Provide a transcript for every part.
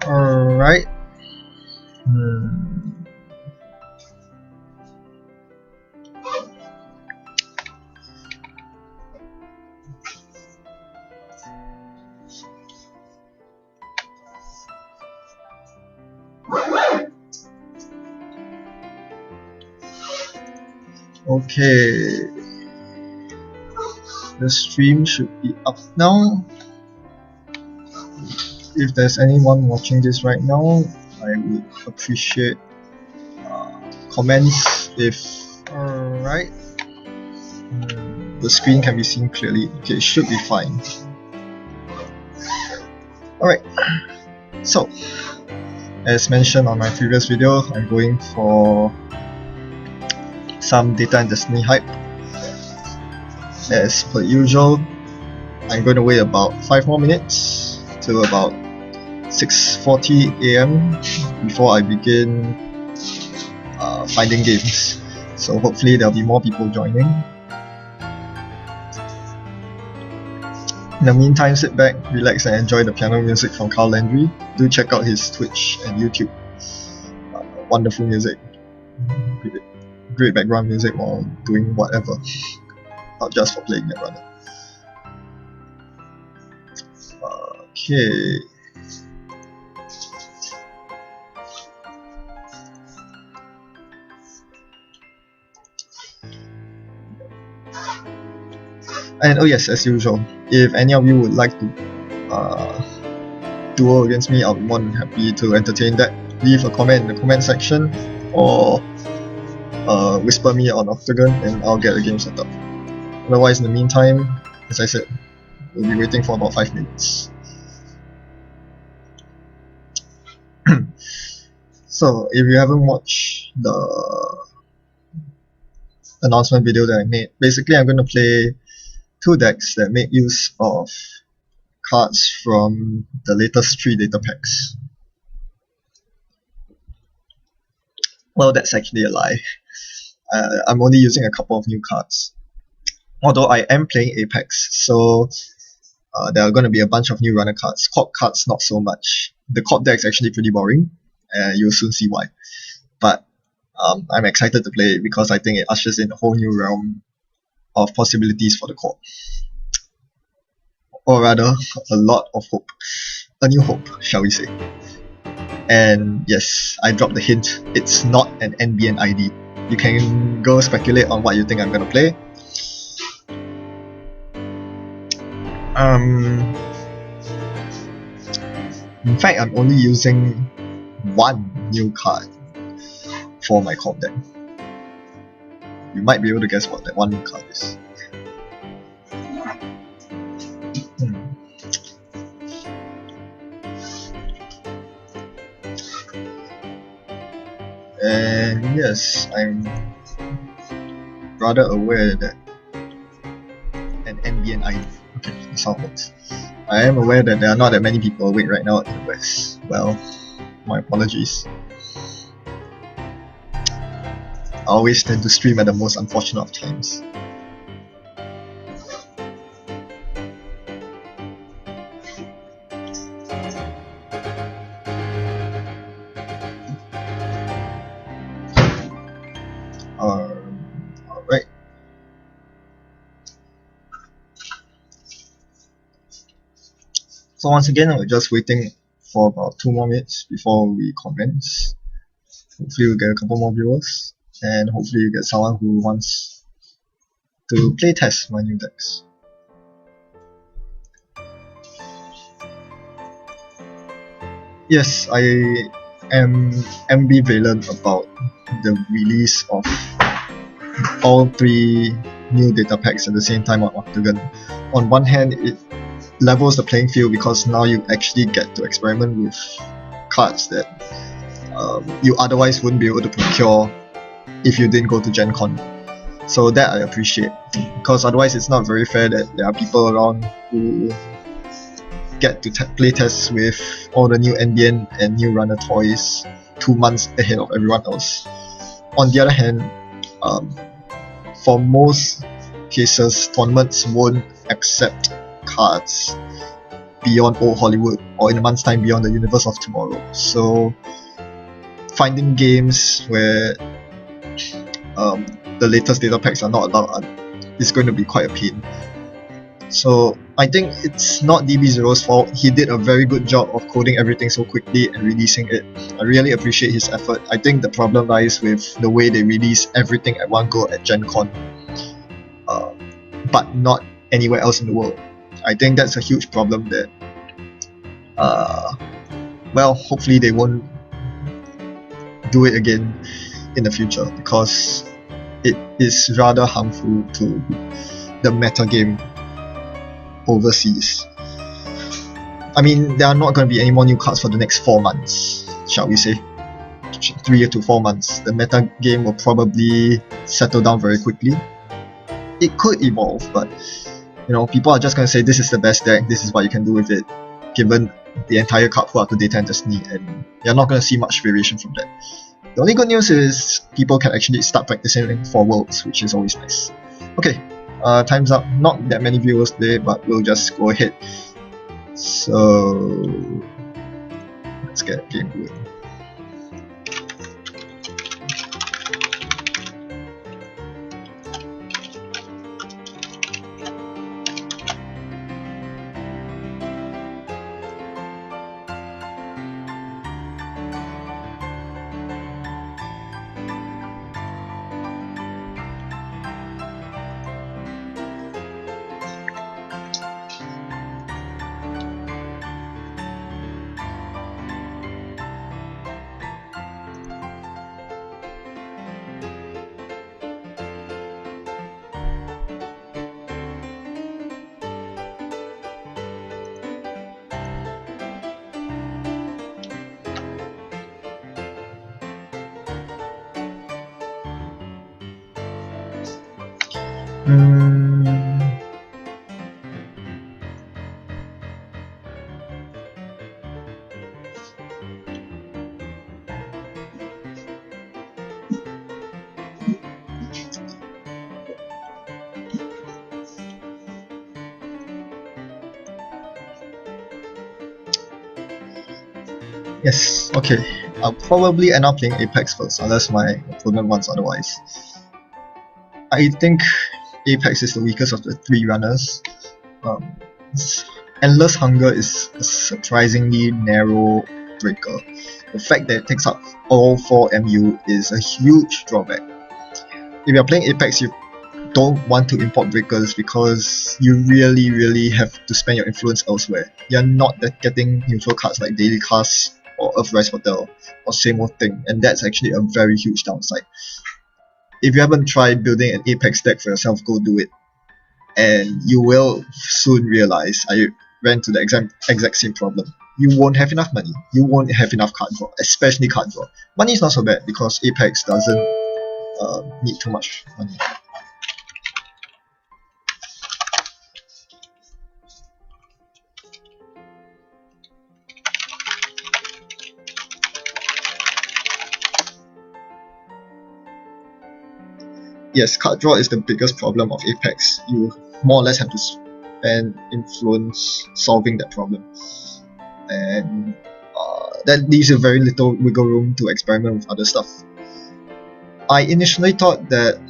Alright. Okay, the stream should be up now. If there's anyone watching this right now, I would appreciate comments. If alright, the screen can be seen clearly. Okay, it should be fine. Alright, so as mentioned on my previous video, I'm going for some data and destiny hype. As per usual, I'm going to wait about 5 more minutes till about 6:40 AM before I begin finding games. So hopefully there'll be more people joining. In the meantime, sit back, relax and enjoy the piano music from Landry. Do check out his Twitch and YouTube. Wonderful music. Great background music while doing whatever. Not just for playing it rather. Okay. And oh yes, as usual, if any of you would like to duel against me, I'll be more than happy to entertain that. Leave a comment in the comment section or whisper me on Octagon and I'll get a game set up. Otherwise, in the meantime, as I said, we'll be waiting for about 5 minutes. So, if you haven't watched the announcement video that I made, basically I'm going to play 2 decks that make use of cards from the latest 3 data packs. Well, that's actually a lie. I'm only using a couple of new cards. Although I am playing Apex, so there are going to be a bunch of new runner cards. Corp cards not so much. The Corp deck is actually pretty boring, and you'll soon see why. But I'm excited to play it because I think it ushers in a whole new realm of possibilities for the Corp. Or rather, a lot of hope. A new hope, shall we say. And yes, I dropped the hint, it's not an NBN ID. You can go speculate on what you think I'm gonna play. In fact, I'm only using 1 new card for my Corp deck. You might be able to guess what that 1 new card is. And yes, I'm rather aware that an NBN ID. Okay, that's how it works. I am aware that there are not that many people awake right now in the West. Well, my apologies. I always tend to stream at the most unfortunate of times. Alright. So once again, we're just waiting for about 2 more minutes before we commence. Hopefully we'll get a couple more viewers, and hopefully you get someone who wants to play test my new decks. Yes, I am ambivalent about the release of all 3 new data packs at the same time on Octagon. On one hand, it levels the playing field because now you actually get to experiment with cards that you otherwise wouldn't be able to procure if you didn't go to Gen Con. So that I appreciate, because otherwise it's not very fair that there are people around who get to play tests with all the new NBN and new runner toys 2 months ahead of everyone else. On the other hand, for most cases, tournaments won't accept cards beyond Old Hollywood, or in a month's time beyond the Universe of Tomorrow. So finding games where the latest data packs are not allowed is going to be quite a pain. So I think it's not DB0's fault. He did a very good job of coding everything so quickly and releasing it. I really appreciate his effort. I think the problem lies with the way they release everything at one go at Gen Con, but not anywhere else in the world. I think that's a huge problem that well, hopefully they won't do it again in the future, because it is rather harmful to the meta game overseas. I mean, there are not going to be any more new cards for the next 4 months, shall we say. 3 to 4 months. The meta game will probably settle down very quickly. It could evolve, but you know, people are just going to say this is the best deck, this is what you can do with it, given the entire card pool after Data and Destiny, and you're not going to see much variation from that. The only good news is people can actually start practicing for Worlds, which is always nice. Okay, time's up. Not that many viewers today, but we'll just go ahead. So let's get a game going. Yes, okay. I'll probably end up playing Apex first, unless my opponent wants otherwise. I think Apex is the weakest of the 3 runners. Endless Hunger is a surprisingly narrow breaker. The fact that it takes up all 4 MU is a huge drawback. If you're playing Apex, you don't want to import breakers because you really have to spend your influence elsewhere. You're not getting neutral cards like Daily Cast or Earthrise Hotel or Same Old Thing, and that's actually a very huge downside. If you haven't tried building an Apex deck for yourself, go do it. And you will soon realize, I ran into the exact same problem. You won't have enough money. You won't have enough card draw, especially card draw. Money is not so bad because Apex doesn't need too much money. Yes, card draw is the biggest problem of Apex. You more or less have to spend influence solving that problem, and that leaves you very little wiggle room to experiment with other stuff. I initially thought that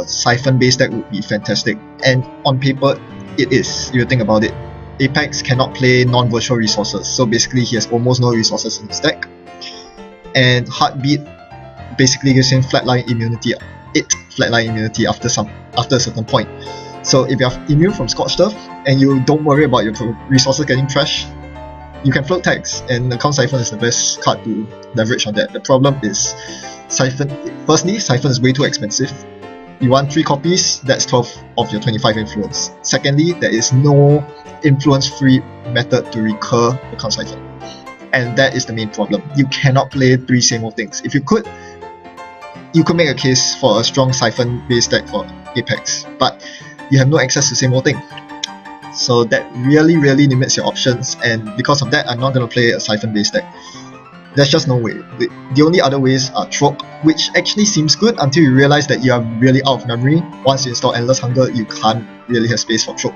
Siphon based deck would be fantastic, and on paper it is, if you think about it. Apex cannot play non-virtual resources, so basically he has almost no resources in his deck, and Heartbeat basically gives him flatline immunity after a certain point. So if you're immune from Scorched Earth and you don't worry about your resources getting trashed, you can float tags, and Account Siphon is the best card to leverage on that. The problem is Siphon is way too expensive. You want 3 copies, that's 12 of your 25 influence. Secondly, there is no influence-free method to recur Account Siphon, and that is the main problem. You cannot play 3 same old things. If you could make a case for a strong Siphon based deck for Apex, but you have no access to same old thing. So that really limits your options, and because of that, I'm not going to play a Siphon based deck. There's just no way. The only other ways are trope, which actually seems good until you realize that you are really out of memory. Once you install Endless Hunger, you can't really have space for trope.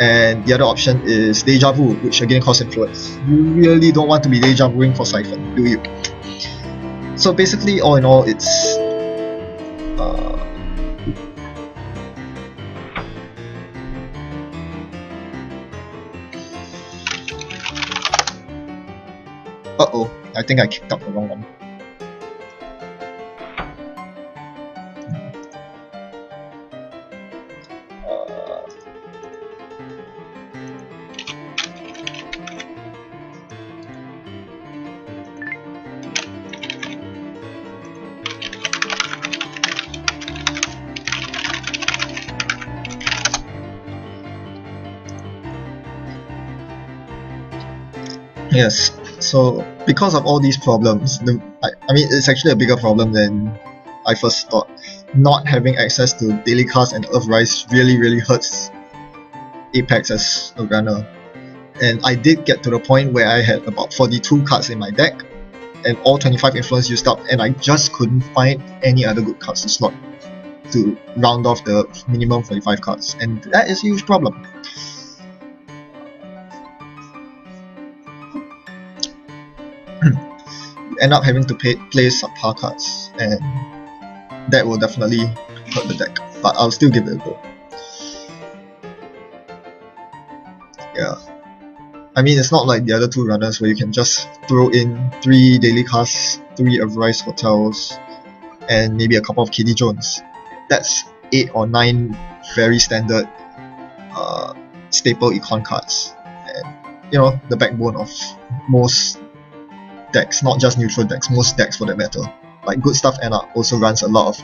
And the other option is Deja Vu, which again costs influence. You really don't want to be Deja Vuing for Siphon, do you? So basically, all in all, it's uh-oh, I think I kicked up the wrong one. Yes, so because of all these problems, I mean, it's actually a bigger problem than I first thought. Not having access to daily cards and Earthrise really hurts Apex as a runner. And I did get to the point where I had about 42 cards in my deck, and all 25 influence used up, and I just couldn't find any other good cards to slot to round off the minimum 45 cards, and that is a huge problem. You end up having to play subpar cards, and that will definitely hurt the deck, but I'll still give it a go. Yeah. I mean, it's not like the other two runners where you can just throw in 3 daily casts, 3 Earthrise Hotels, and maybe a couple of KD Jones. That's 8 or 9 very standard staple econ cards. And, you know, the backbone of most decks, not just neutral decks, most decks for that matter. Like Good Stuff Anna also runs a lot of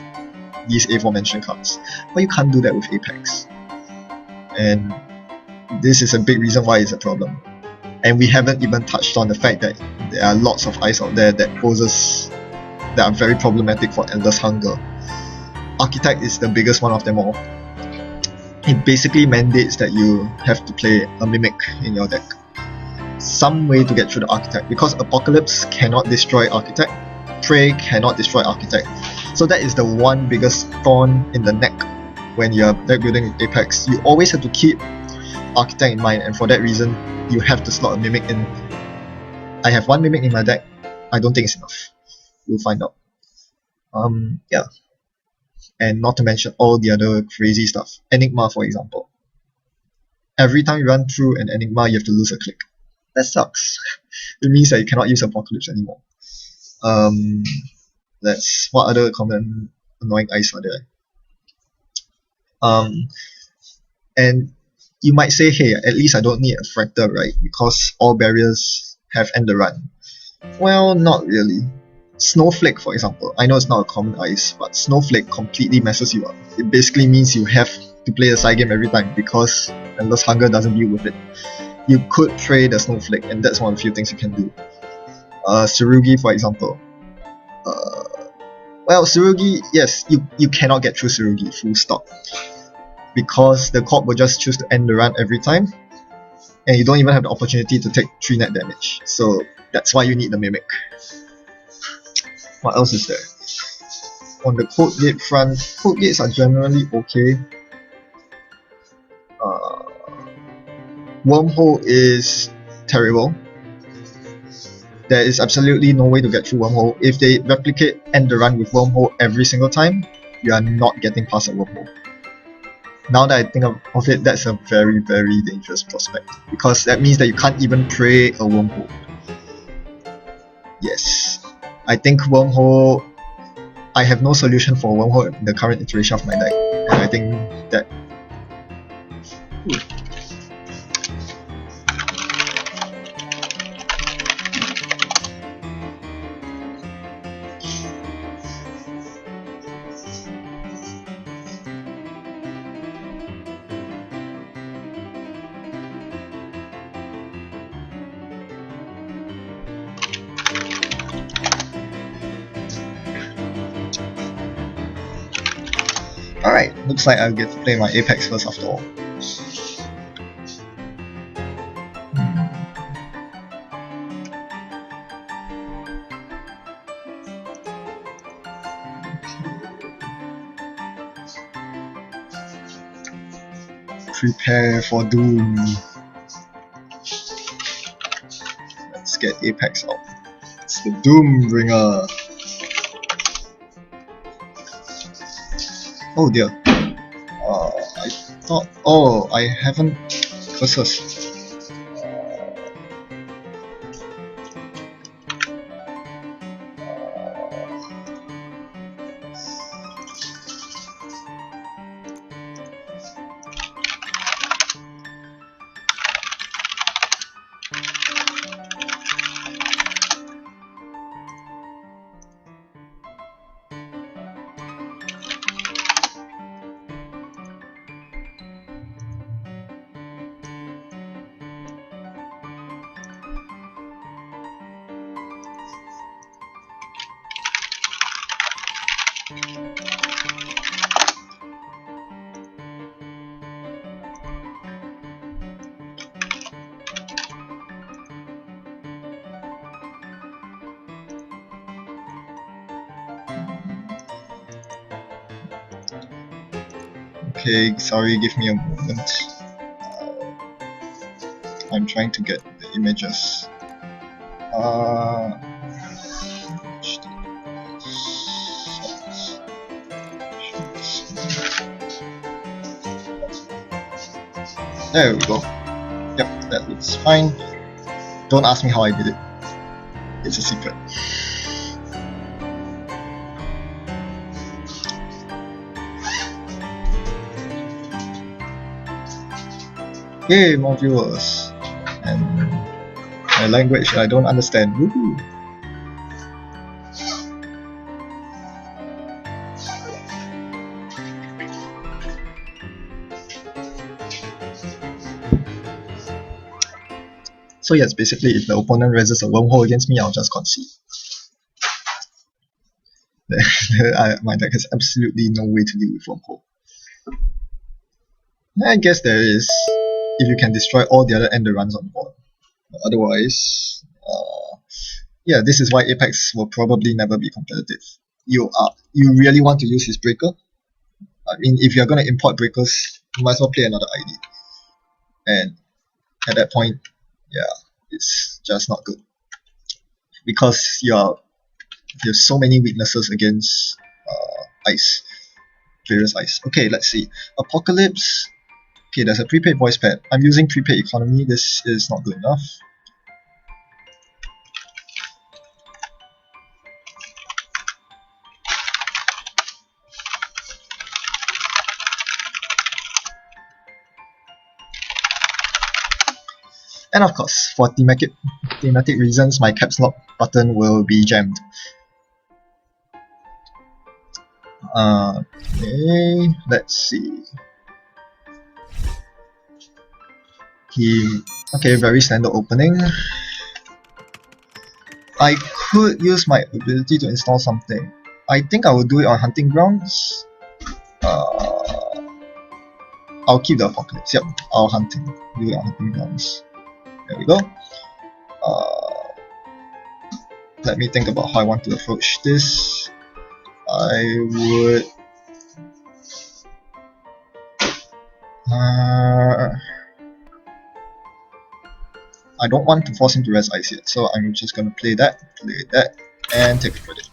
these aforementioned cards. But you can't do that with Apex. And this is a big reason why it's a problem. And we haven't even touched on the fact that there are lots of eyes out there that are very problematic for Endless Hunger. Architect is the biggest one of them all. It basically mandates that you have to play a Mimic in your deck. Some way to get through the Architect, because Apocalypse cannot destroy Architect, Prey cannot destroy Architect. So that is the one biggest thorn in the neck when you're deck building with Apex. You always have to keep Architect in mind, and for that reason, you have to slot a Mimic in. I have 1 Mimic in my deck. I don't think it's enough. We'll find out. Yeah. And not to mention all the other crazy stuff. Enigma, for example. Every time you run through an Enigma, you have to lose a click. That sucks. It means that you cannot use Apocalypse anymore. That's what other common annoying eyes are there. And you might say, hey, at least I don't need a Fractal, right? Because all barriers have end the run. Well, not really. Snowflake, for example. I know it's not a common ice, but Snowflake completely messes you up. It basically means you have to play a side game every time because Endless Hunger doesn't deal with it. You could trade the Snowflake, and that's one of the few things you can do. Tsurugi, for example. Well, Tsurugi, yes, you cannot get through Tsurugi, full stop. Because the corp will just choose to end the run every time, and you don't even have the opportunity to take 3 net damage. So that's why you need the Mimic. What else is there? On the code gate front, code gates are generally okay. Wormhole is terrible. There is absolutely no way to get through Wormhole. If they replicate end the run with Wormhole every single time, you are not getting past a Wormhole. Now that I think of it, that's a very dangerous prospect, because that means that you can't even pray a Wormhole. Yes, I think Wormhole, I have no solution for Wormhole in the current iteration of my deck, and I think that alright, looks like I'll get to play my Apex first after all. Prepare for doom. Let's get Apex out. It's the Doom Bringer. Oh dear. I thought. Oh, I haven't. Versus. Okay, sorry, give me a moment. I'm trying to get the images. There we go. Yep, that looks fine. Don't ask me how I did it. It's a secret. Yay, more viewers. And a language I don't understand. Woohoo! So yes, basically if the opponent raises a wormhole against me, I'll just concede. My deck has absolutely no way to deal with wormhole. I guess there is, if you can destroy all the other end runs on board. Otherwise, yeah, this is why Apex will probably never be competitive. You really want to use his breaker? I mean, if you're going to import breakers, you might as well play another ID. And at that point, yeah, it's just not good. Because there's so many weaknesses against ice. Various ice. Okay, let's see. Apocalypse. Okay, there's a prepaid voice pad. I'm using prepaid economy. This is not good enough. And of course, for thematic reasons, my caps lock button will be jammed. Okay, let's see. Okay, very standard opening. I could use my ability to install something. I think I will do it on hunting grounds. I'll keep the apocalypse. Yep, I'll do it on hunting grounds. There we go. Let me think about how I want to approach this. I would I don't want to force him to res ice yet, so I'm just gonna play that, and take a credit.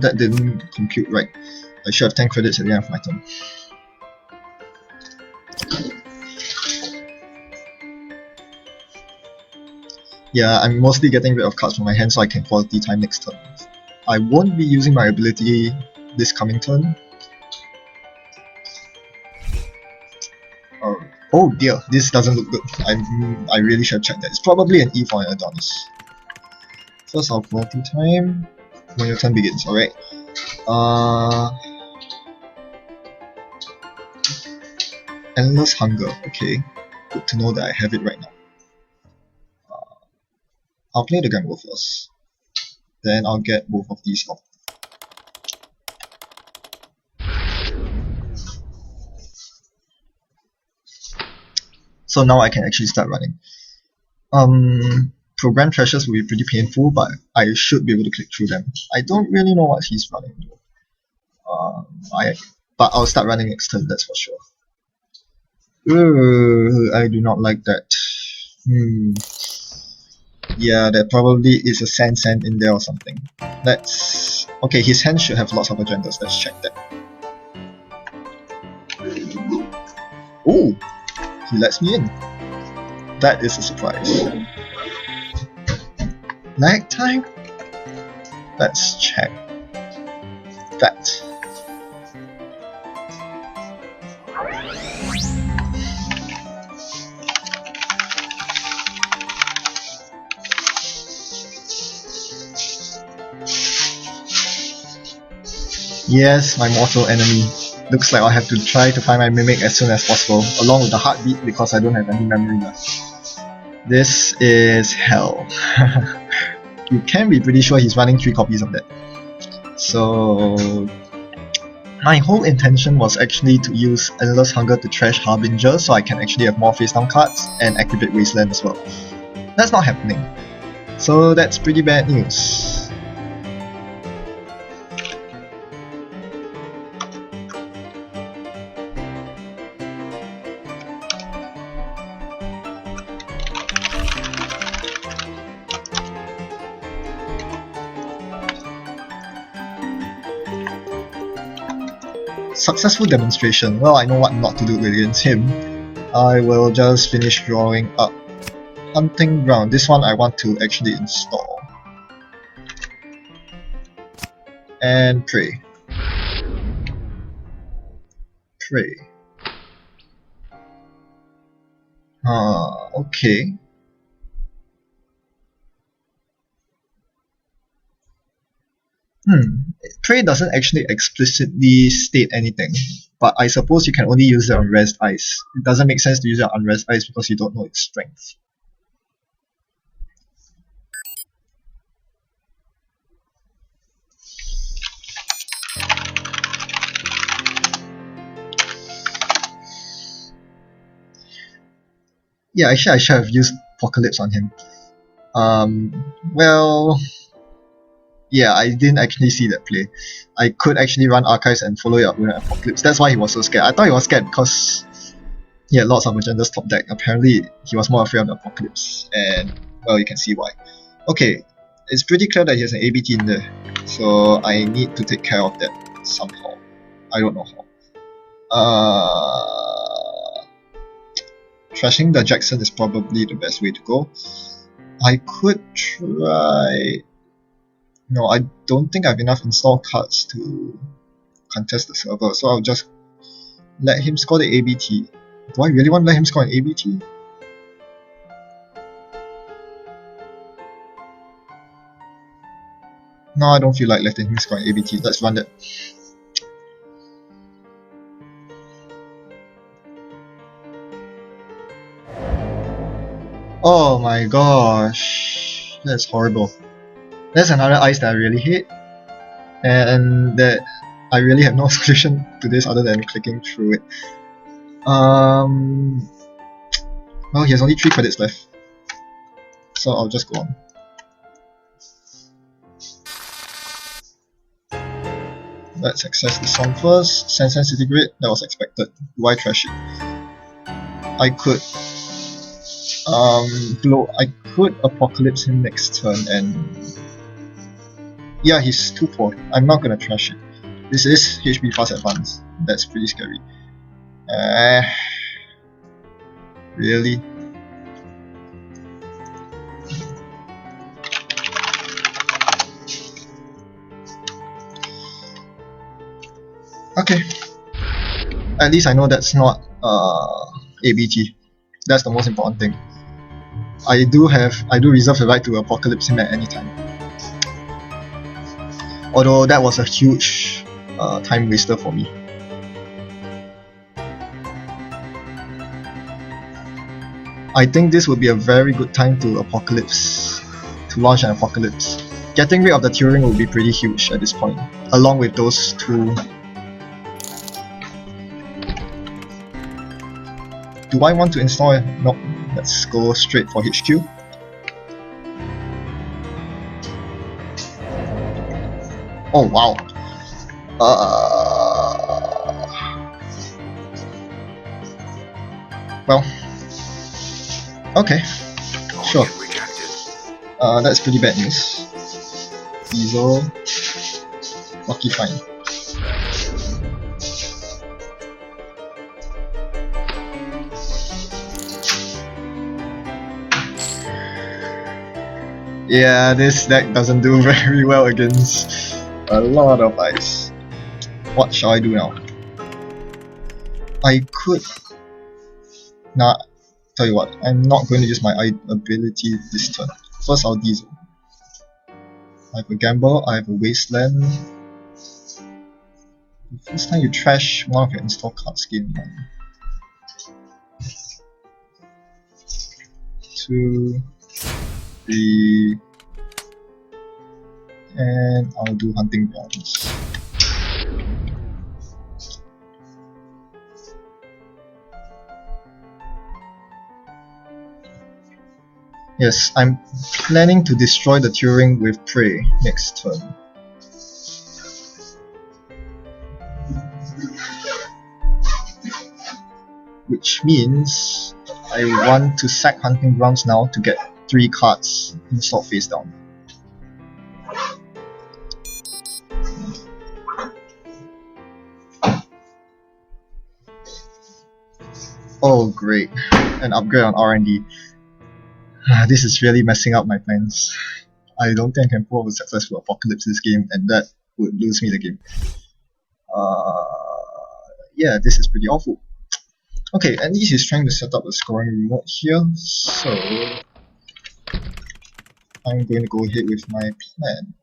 That didn't compute right. I should have 10 credits at the end of my turn. Yeah, I'm mostly getting rid of cards from my hand so I can quality time next turn. I won't be using my ability this coming turn. Oh dear, this doesn't look good. I really should have checked that. It's probably an E for an Adonis. First, I'll quality time when your turn begins. Alright. Endless Hunger. Okay, good to know that I have it right now. I'll play the Gango first. Then I'll get both of these out. So now I can actually start running. Program trashes will be pretty painful, but I should be able to click through them. I don't really know what he's running though. But I'll start running next turn, that's for sure. I do not like that. Yeah, there probably is a sand in there or something. Let's... Okay, his hand should have lots of agendas, let's check that. Ooh! He lets me in. That is a surprise. Lag time? Let's check that. Yes, my mortal enemy. Looks like I'll have to try to find my mimic as soon as possible, along with the heartbeat because I don't have any memory left. This is hell. You can be pretty sure he's running 3 copies of that. So... my whole intention was actually to use Endless Hunger to trash Harbinger so I can actually have more face down cards and activate Wasteland as well. That's not happening. So that's pretty bad news. Successful demonstration. Well, I know what not to do against him. I will just finish drawing up Hunting Ground. This one I want to actually install. And pray. Pray. Okay. Prey doesn't actually explicitly state anything, but I suppose you can only use it on Rest Ice. It doesn't make sense to use it on Rest Ice because you don't know its strength. Yeah, actually I should have used Apocalypse on him. Well... yeah, I didn't actually see that play. I could actually run Archives and follow it up with an Apocalypse. That's why he was so scared. I thought he was scared because he had lots of agendas top deck. Apparently, he was more afraid of the Apocalypse. And, well, you can see why. Okay, it's pretty clear that he has an ABT in there. So, I need to take care of that somehow. I don't know how. Trashing the Jackson is probably the best way to go. I could try... no, I don't think I have enough install cards to contest the server, so I'll just let him score the ABT. Do I really want to let him score an ABT? No, I don't feel like letting him score an ABT. Let's run that. Oh my gosh, that's horrible. That's another ice that I really hate, and that I really have no solution to this other than clicking through it. Well, he has only 3 credits left, so I'll just go on. Let's access the song first. Sensitivity Grid, that was expected. Do I trash it? I could I could Apocalypse him next turn and... yeah, he's too poor. I'm not gonna trash it. This is HP Fast Advance. That's pretty scary. Really? Okay. At least I know that's not ABT. That's the most important thing. I do reserve the right to Apocalypse him at any time. Although that was a huge time waster for me. I think this would be a very good time to launch an Apocalypse. Getting rid of the Turing would be pretty huge at this point, along with those 2. Do I want to install it? Nope. Let's go straight for HQ. Oh wow. Well. Okay. Sure. That's pretty bad news. Diesel. Lucky fine. Yeah, this deck doesn't do very well against a lot of ice. What shall I do now? I could... Nah, tell you what, I'm not going to use my ability this turn. First I'll diesel. I have a gamble, I have a wasteland. The first time you trash one of your install cards game 1. 2, 3, and I'll do hunting grounds. Yes, I'm planning to destroy the Turing with Prey next turn. Which means I want to sack Hunting Grounds now to get 3 cards installed face down. Oh great, an upgrade on R&D. This is really messing up my plans. I don't think I can pull off a successful apocalypse this game, and that would lose me the game. Yeah, this is pretty awful. Okay, at least he's trying to set up a scoring remote here, so I'm going to go ahead with my plan.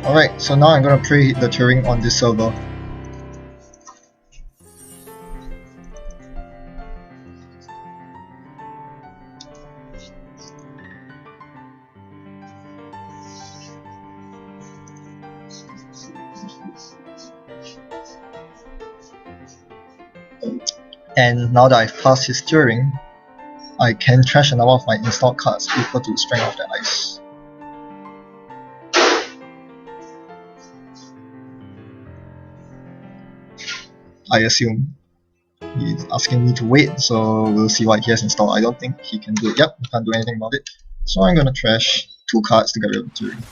Alright, so now I'm gonna pre-hit the Turing on this server. And now that I've passed his Turing, I can trash another of my installed cards equal to the strength of the ice. I assume. He's asking me to wait, so we'll see what he has installed. I don't think he can do it. Yep, he can't do anything about it. So I'm gonna trash 2 cards to get rid of the Turing.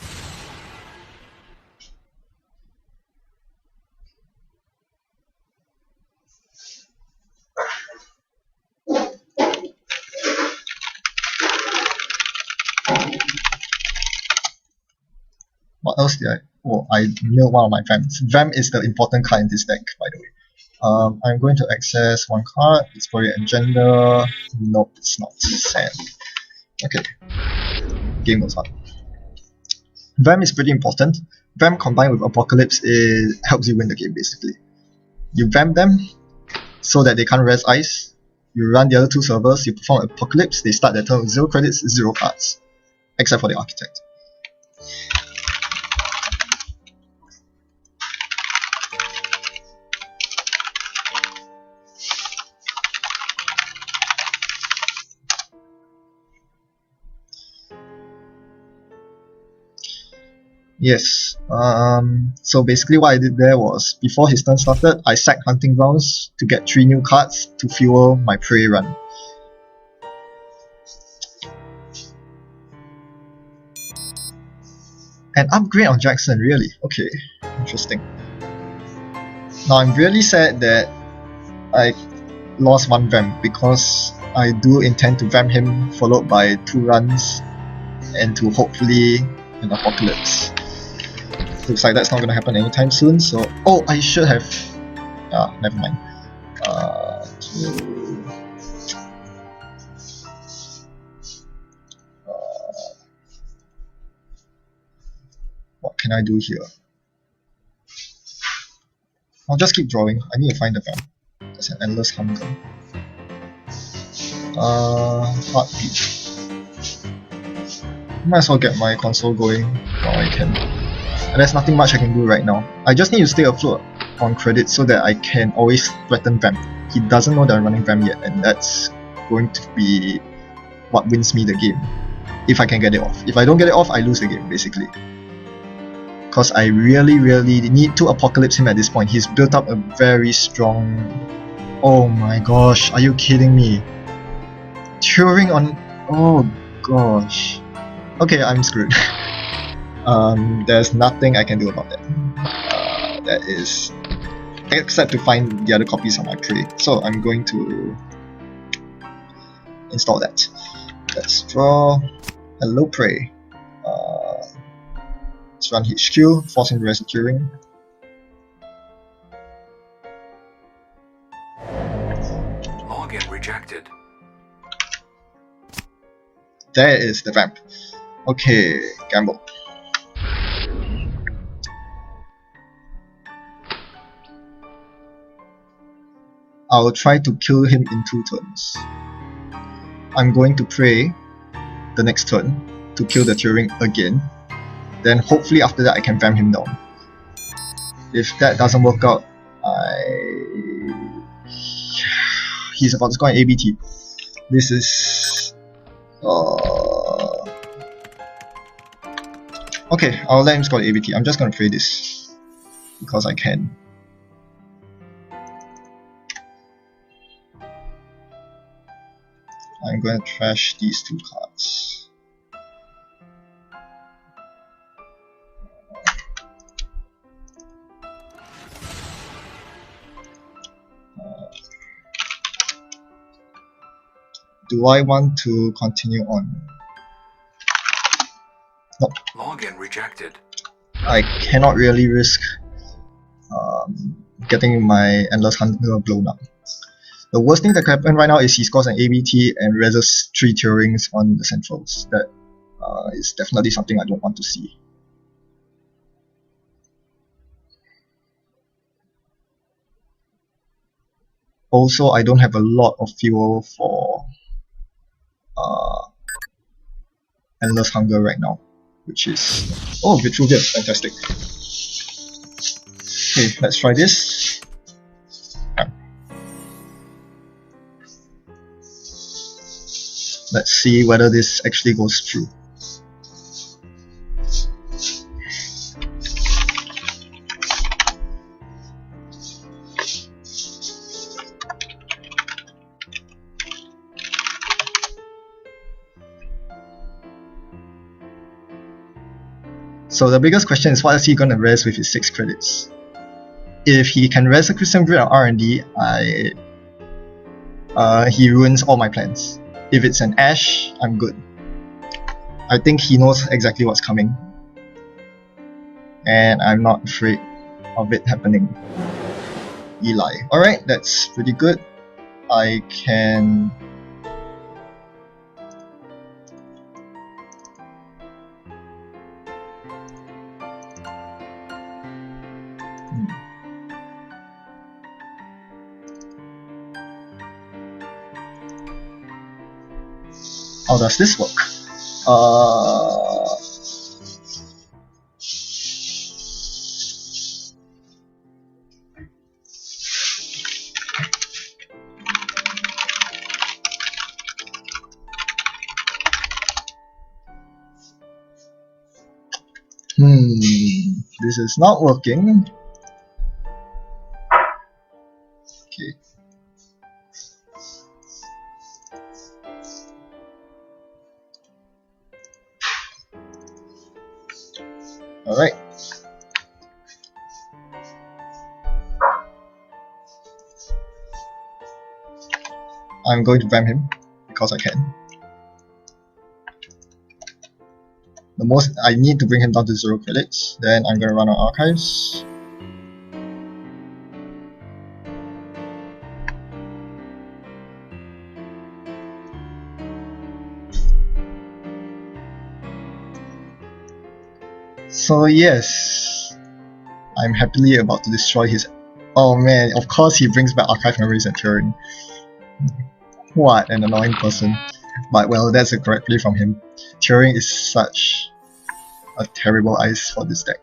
What else did I... Oh, I milled one of my Vams. Vam is the important card in this deck, by the way. I'm going to access 1 card. It's for your agenda. Nope, it's not. Sand. Okay. Game goes on. Vam is pretty important. Vam combined with Apocalypse helps you win the game basically. You Vam them so that they can't res ice. You run the other 2 servers, you perform Apocalypse, they start their turn with 0 credits, 0 cards. Except for the Architect. Yes, so basically what I did there was, before his turn started, I sacked Hunting Grounds to get 3 new cards to fuel my Prey run. An upgrade on Jackson, really? Okay, interesting. Now I'm really sad that I lost 1 Vamp, because I do intend to Vamp him followed by 2 runs and to hopefully an Apocalypse. Looks like that's not gonna happen anytime soon, so... Oh, I should have... never mind. What can can I do here? I'll just keep drawing. I need to find the vamp. There's an endless hunger. Heartbeat. Might as well get my console going while I can. And there's nothing much I can do right now. I just need to stay afloat on credits so that I can always threaten vamp. He doesn't know that I'm running vamp yet, and that's going to be what wins me the game. If I can get it off. If I don't get it off, I lose the game, basically. Because I really need to apocalypse him at this point. He's built up a very strong... Oh my gosh, are you kidding me? Turing on... Oh gosh. Okay, I'm screwed. There's nothing I can do about that. That is... Except to find the other copies on my tray. So I'm going to... install that. Let's draw... Hello Prey. Let's run HQ, force him to rest Turing. Login rejected. There is the vamp. Okay, gamble. I'll try to kill him in 2 turns. I'm going to pray the next turn to kill the Turing again. Then hopefully after that I can vamp him down. If that doesn't work out, he's about to score an ABT. This is... Okay, I'll let him score the ABT. I'm just gonna play this because I can. I'm going to trash these 2 cards. Do I want to continue on? Nope. Login rejected. I cannot really risk getting my endless hunger blown up. The worst thing that can happen right now is he scores an ABT and reses 3 Turings on the centrals. That is definitely something I don't want to see. Also, I don't have a lot of fuel for endless hunger right now, which is... Oh, Vitruvia, fantastic. Okay, let's try this. Let's see whether this actually goes through. So the biggest question is, what is he gonna res with his 6 credits? If he can res a Christian Grid on R&D, he ruins all my plans. If it's an Ash, I'm good. I think he knows exactly what's coming. And I'm not afraid of it happening. Eli. Alright, that's pretty good. I can... How does this work? This is not working. Okay. Alright. I'm going to vamp him because I can. The most I need to bring him down to 0 credits. Then I'm going to run on archives. So yes, I'm happily about to destroy his... Oh man, of course he brings back archive memories and Turing. What an annoying person. But well, that's a correct play from him. Turing is such a terrible ice for this deck.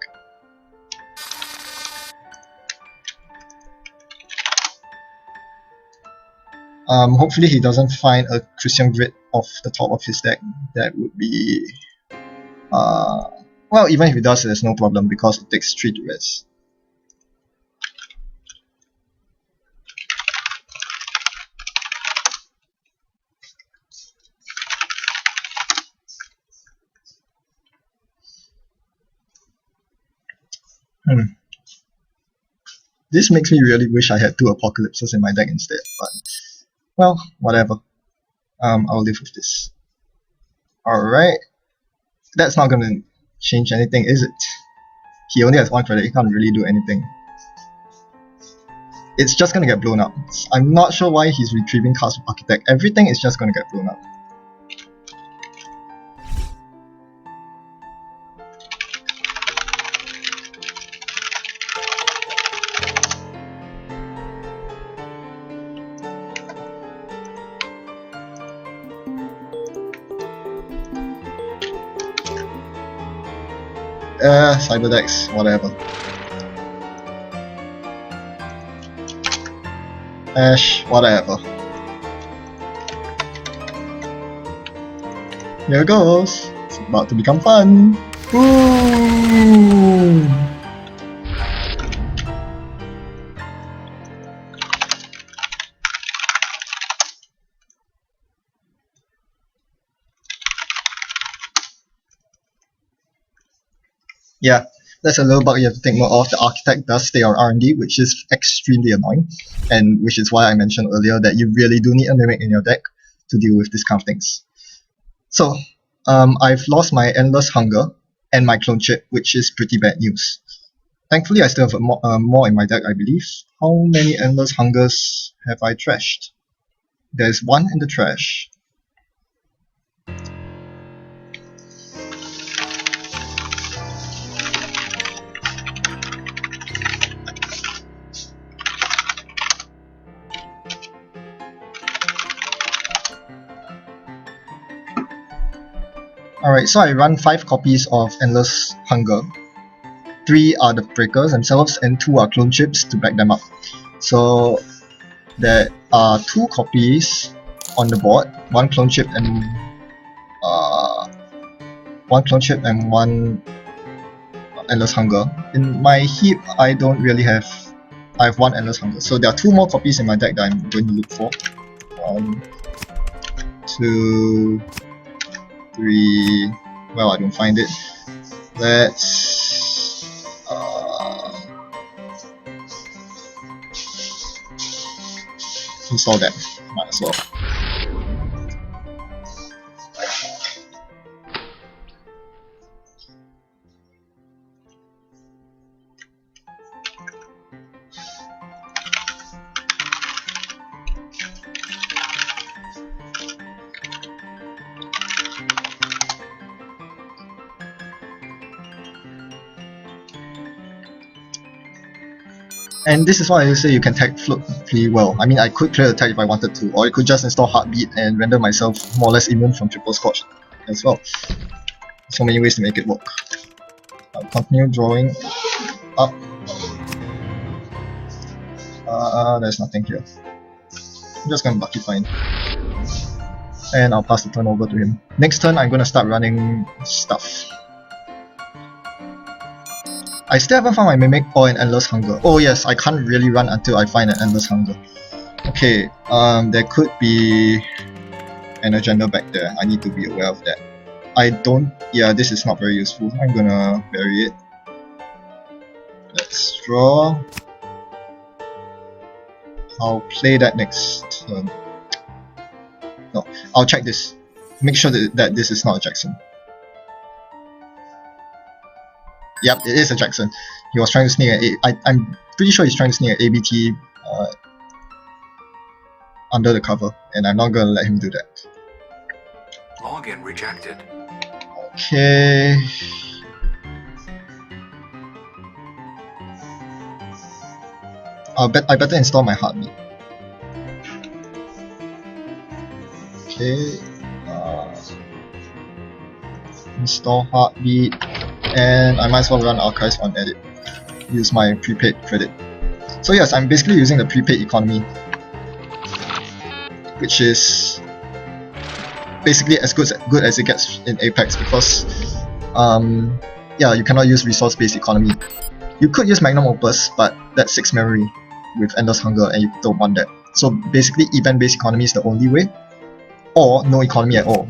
Hopefully he doesn't find a Christian grid off the top of his deck. That would be... well, even if he does, there's no problem because it takes 3 to rest. This makes me really wish I had 2 Apocalypses in my deck instead, but well, whatever. I'll live with this. Alright. That's not gonna change anything, is it? He only has 1 credit, he can't really do anything. It's just gonna get blown up. I'm not sure why he's retrieving cards with Architect. Everything is just gonna get blown up. Cyberdex, whatever. Ash, whatever. Here goes. It's about to become fun. Boom! Yeah, that's a little bug you have to take note of. The Architect does stay on R&D, which is extremely annoying, and which is why I mentioned earlier that you really do need a Mimic in your deck to deal with these kind of things. So, I've lost my Endless Hunger and my Clone Chip, which is pretty bad news. Thankfully, I still have more in my deck, I believe. How many Endless Hungers have I trashed? There's 1 in the trash. Alright, so I run 5 copies of Endless Hunger. 3 are the breakers themselves, and 2 are clone chips to back them up. So there are 2 copies on the board, 1 clone chip and 1 Endless Hunger. In my heap, I don't really have... I have 1 Endless Hunger. So there are 2 more copies in my deck that I'm going to look for. 1, 2, 3... Well, I don't find it. Let's... install that. Might as well. And this is why I say you can tag float pretty well. I mean, I could clear the tag if I wanted to, or I could just install Heartbeat and render myself more or less immune from triple scorch as well. So many ways to make it work. I'll continue drawing up. There's nothing here. I'm just gonna bucket find. And I'll pass the turn over to him. Next turn, I'm gonna start running stuff. I still haven't found my Mimic or an Endless Hunger. Oh yes, I can't really run until I find an Endless Hunger. Okay, there could be an agenda back there. I need to be aware of that. I don't... yeah, this is not very useful. I'm gonna bury it. Let's draw. I'll play that next turn. No, I'll check this. Make sure that this is not a Jackson. Yep, it is a Jackson. He was trying to sneak an I'm pretty sure he's trying to sneak an ABT under the cover, and I'm not gonna let him do that. Login rejected. Okay. I better install my heartbeat. Okay. Install heartbeat, and I might as well run archives on edit. Use my prepaid credit. So yes, I'm basically using the prepaid economy, which is basically as good as it gets in Apex, because yeah, you cannot use resource-based economy. You could use Magnum Opus, but that's 6 memory with Endless Hunger, and you don't want that. So basically, event-based economy is the only way, or no economy at all,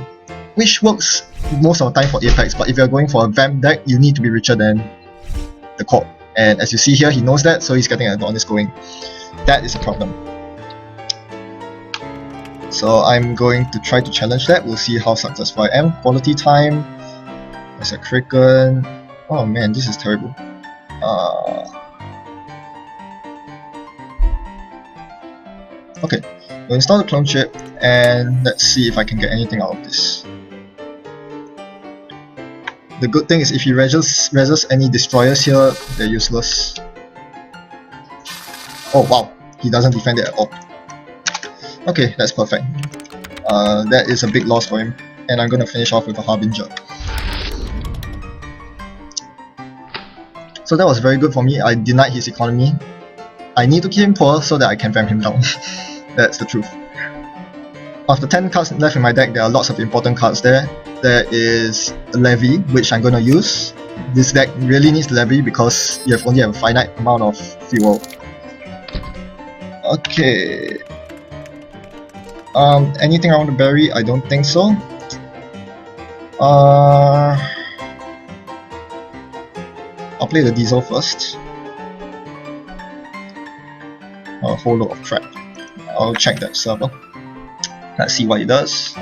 which works most of the time for Apex. But if you're going for a vamp deck, you need to be richer than the Corp. And as you see here, he knows that, so he's getting Adonis going. That is a problem. So I'm going to try to challenge that. We'll see how successful I am. Quality time. There's a Kraken. Oh man, this is terrible. Okay, we'll install the clone chip and let's see if I can get anything out of this. The good thing is if he reses any destroyers here, they're useless. Oh wow, he doesn't defend it at all. Okay, that's perfect. That is a big loss for him, and I'm gonna finish off with a Harbinger. So that was very good for me. I denied his economy. I need to keep him poor so that I can vamp him down. That's the truth. Of the 10 cards left in my deck, there are lots of important cards there. There is a Levy, which I'm gonna use. This deck really needs Levy because you only have a finite amount of fuel. Okay. Anything I want to bury? I don't think so. I'll play the Diesel first. A whole load of crap. I'll check that server. Let's see what it does.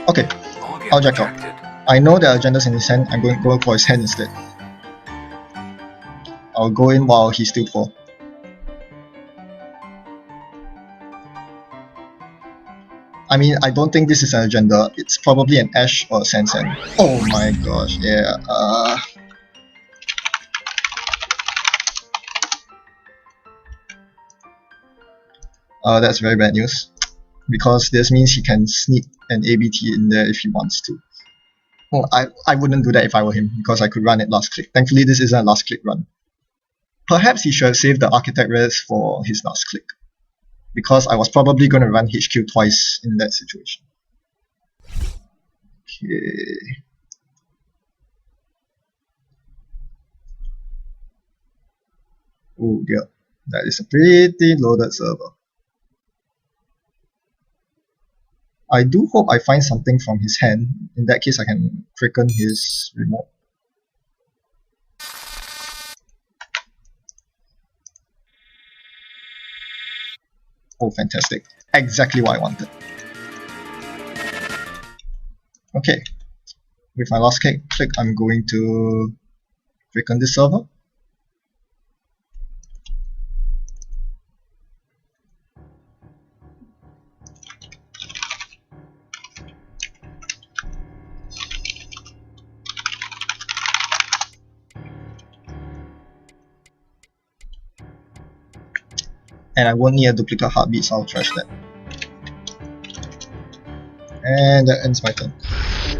Okay, I'll jack out. I know there are agendas in his hand. I'm going to go for his hand instead. I'll go in while he's still poor. I mean, I don't think this is an agenda. It's probably an Ash or a Sansan. Oh my gosh, yeah. That's very bad news, because this means he can sneak an ABT in there if he wants to. Well, I wouldn't do that if I were him, because I could run it last click. Thankfully, this isn't a last click run. Perhaps he should have saved the Architect res for his last click, because I was probably going to run HQ twice in that situation. Okay. Oh dear, that is a pretty loaded server. I do hope I find something from his hand. In that case, I can Kraken his remote. Oh, fantastic. Exactly what I wanted. Okay. With my last click, I'm going to Kraken this server. And I won't need a duplicate heartbeat, so I'll trash that. And that ends my turn.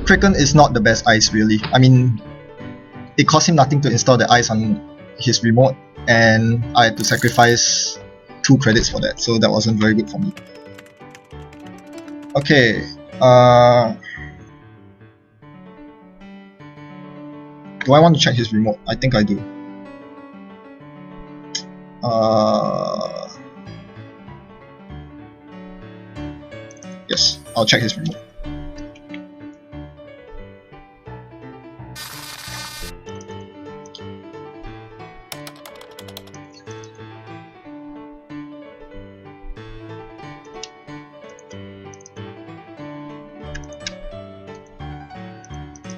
Kraken is not the best ice, really. I mean, it cost him nothing to install the ice on his remote, and I had to sacrifice 2 credits for that, so that wasn't very good for me. Okay, do I want to check his remote? I think I do. Yes, I'll check his remote.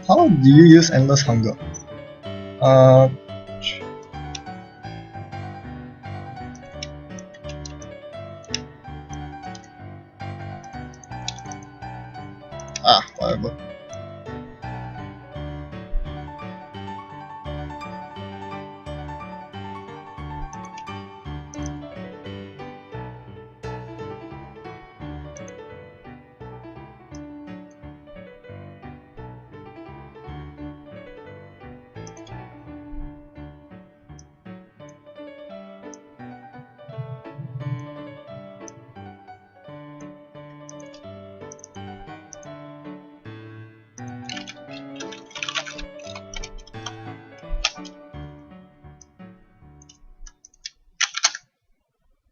How do you use Endless Hunger?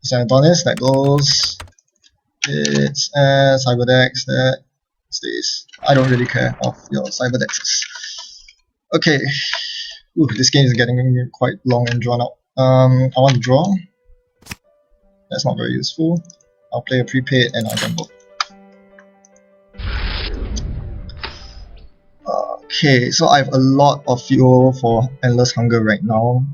It's an Adonis that goes. It's Cyberdex that stays. I don't really care of your Cyberdexes. Okay. Ooh, this game is getting quite long and drawn out. I want to draw. That's not very useful. I'll play a prepaid and I'll gamble. Okay, so I have a lot of fuel for Endless Hunger right now,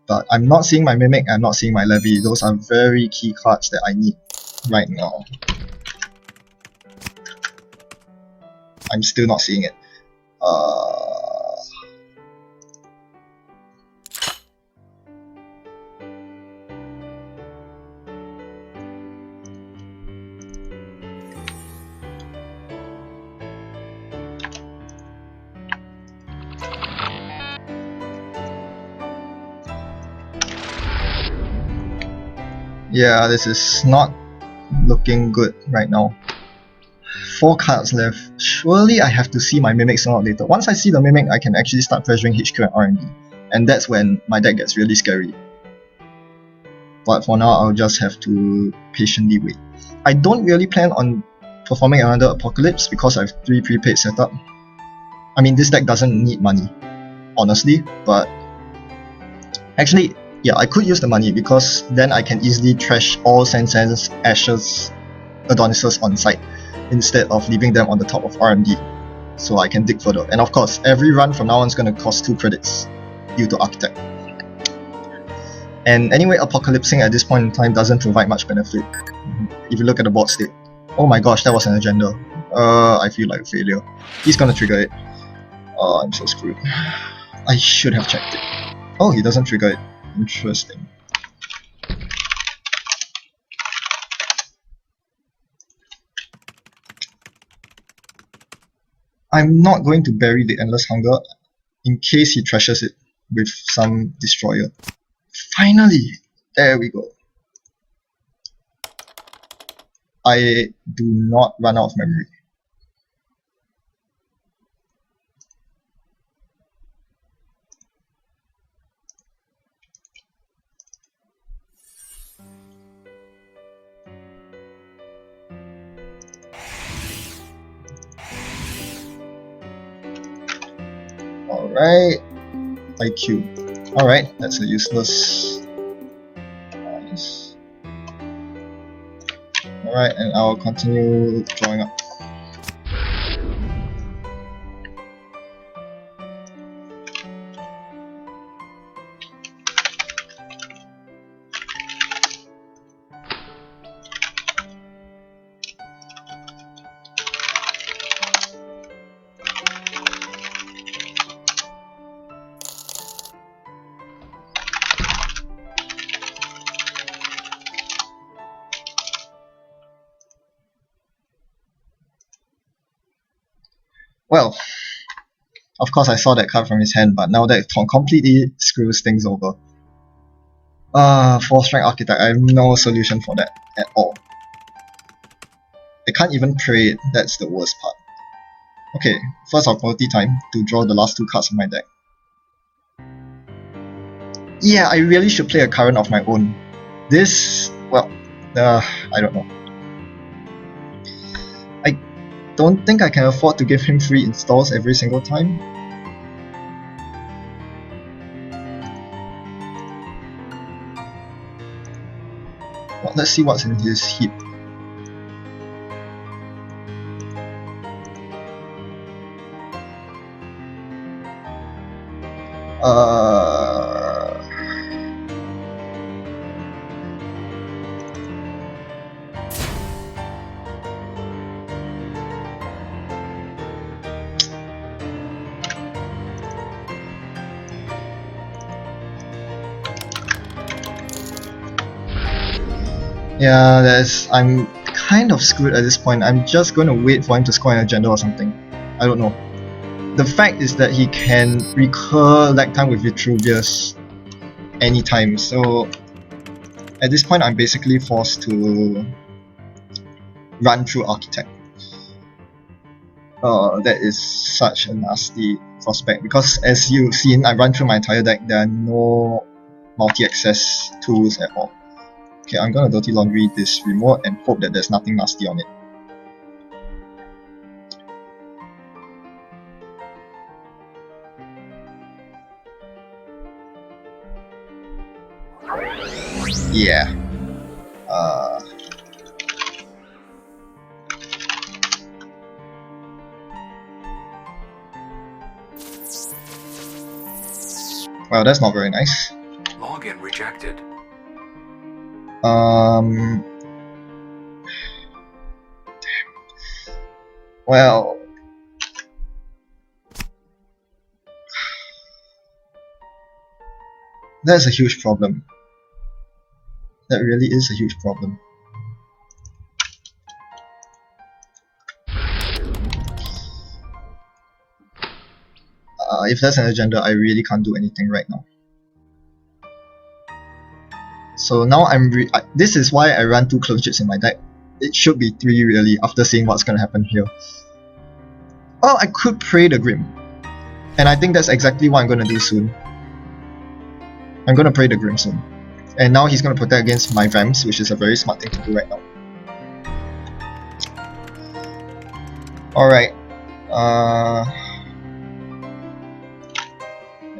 but I'm not seeing my Mimic, I'm not seeing my Levy. Those are very key cards that I need right now. I'm still not seeing it. Yeah, this is not looking good right now. 4 cards left. Surely I have to see my Mimic sooner or later. Once I see the Mimic, I can actually start pressuring HQ and R&D. And that's when my deck gets really scary. But for now, I'll just have to patiently wait. I don't really plan on performing another Apocalypse because I have 3 prepaid set up. I mean, this deck doesn't need money, honestly, but actually, yeah, I could use the money because then I can easily trash all Sands, Ashes, Adonises on site instead of leaving them on the top of RMD, so I can dig further. And of course, every run from now on is going to cost 2 credits due to Architect. And anyway, Apocalypsing at this point in time doesn't provide much benefit. If you look at the board state. Oh my gosh, that was an agenda. I feel like a failure. He's gonna trigger it. Oh, I'm so screwed. I should have checked it. Oh, he doesn't trigger it. Interesting. I'm not going to bury the Endless Hunger in case he trashes it with some destroyer. Finally! There we go. I do not run out of memory. Alright. IQ. Alright, that's a useless. Nice. Alright, and I'll continue drawing up. Well, of course I saw that card from his hand, but now that completely screws things over. 4 strength Architect, I have no solution for that at all. I can't even pray it, that's the worst part. Okay, first opportunity time to draw the last 2 cards of my deck. Yeah, I really should play a current of my own. This, well, I don't know. I don't think I can afford to give him free installs every single time. Well, let's see what's in his heap. Yeah, I'm kind of screwed at this point. I'm just going to wait for him to score an agenda or something. I don't know. The fact is that he can recur lag time with Vitruvius anytime, so at this point I'm basically forced to run through Architect. That is such a nasty prospect because as you've seen, I run through my entire deck, there are no multi-access tools at all. Okay, I'm gonna dirty laundry this remote and hope that there's nothing nasty on it. Yeah. Well, that's not very nice. Login rejected. Well, that's a huge problem. That really is a huge problem. If that's an agenda, I really can't do anything right now. So now this is why I run 2 clone chips in my deck. It should be 3 really, after seeing what's gonna happen here. Oh, I could pray the Grim. And I think that's exactly what I'm gonna do soon. I'm gonna pray the Grim soon. And now he's gonna protect against my Vamps, which is a very smart thing to do right now. Alright.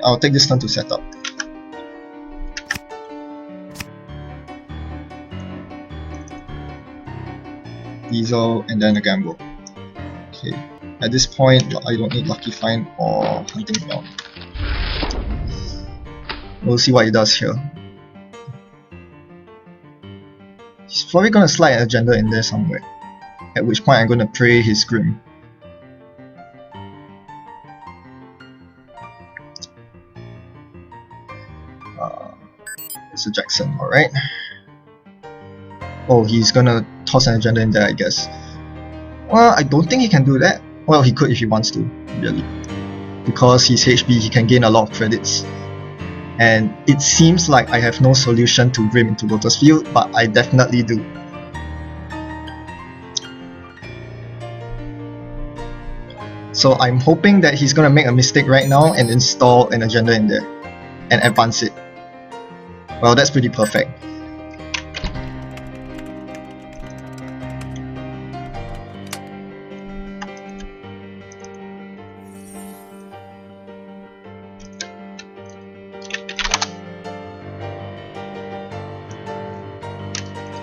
I'll take this turn to set up. Diesel and then a gamble. Okay. At this point, I don't need Lucky Find or Hunting Ground. We'll see what he does here. He's probably gonna slide an agenda in there somewhere. At which point I'm gonna pray his Grim. It's a Jackson, alright. Oh, he's gonna toss an agenda in there, I guess. Well, I don't think he can do that. Well, he could if he wants to, really. Because he's HB, he can gain a lot of credits. And it seems like I have no solution to Grim into Lotus Field, but I definitely do. So I'm hoping that he's gonna make a mistake right now and install an agenda in there. And advance it. Well, that's pretty perfect.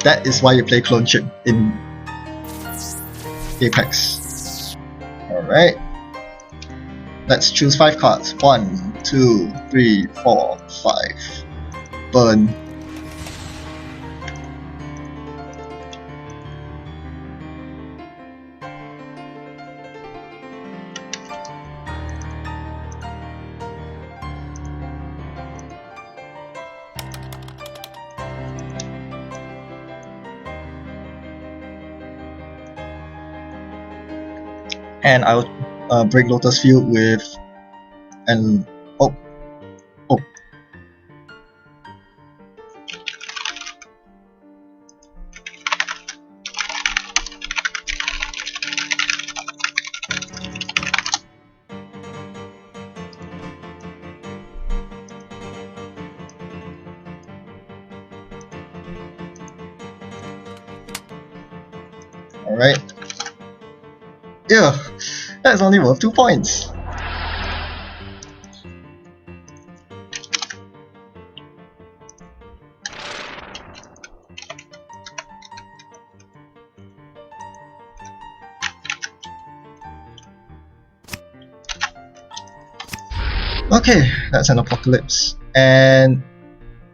That is why you play Clone Chip in Apex. Alright. Let's choose 5 cards. 1, 2, 3, 4, 5. Burn. And I'll break Lotus Field with an oh. Alright. Yeah, that's only worth 2 points. Okay, that's an Apocalypse. And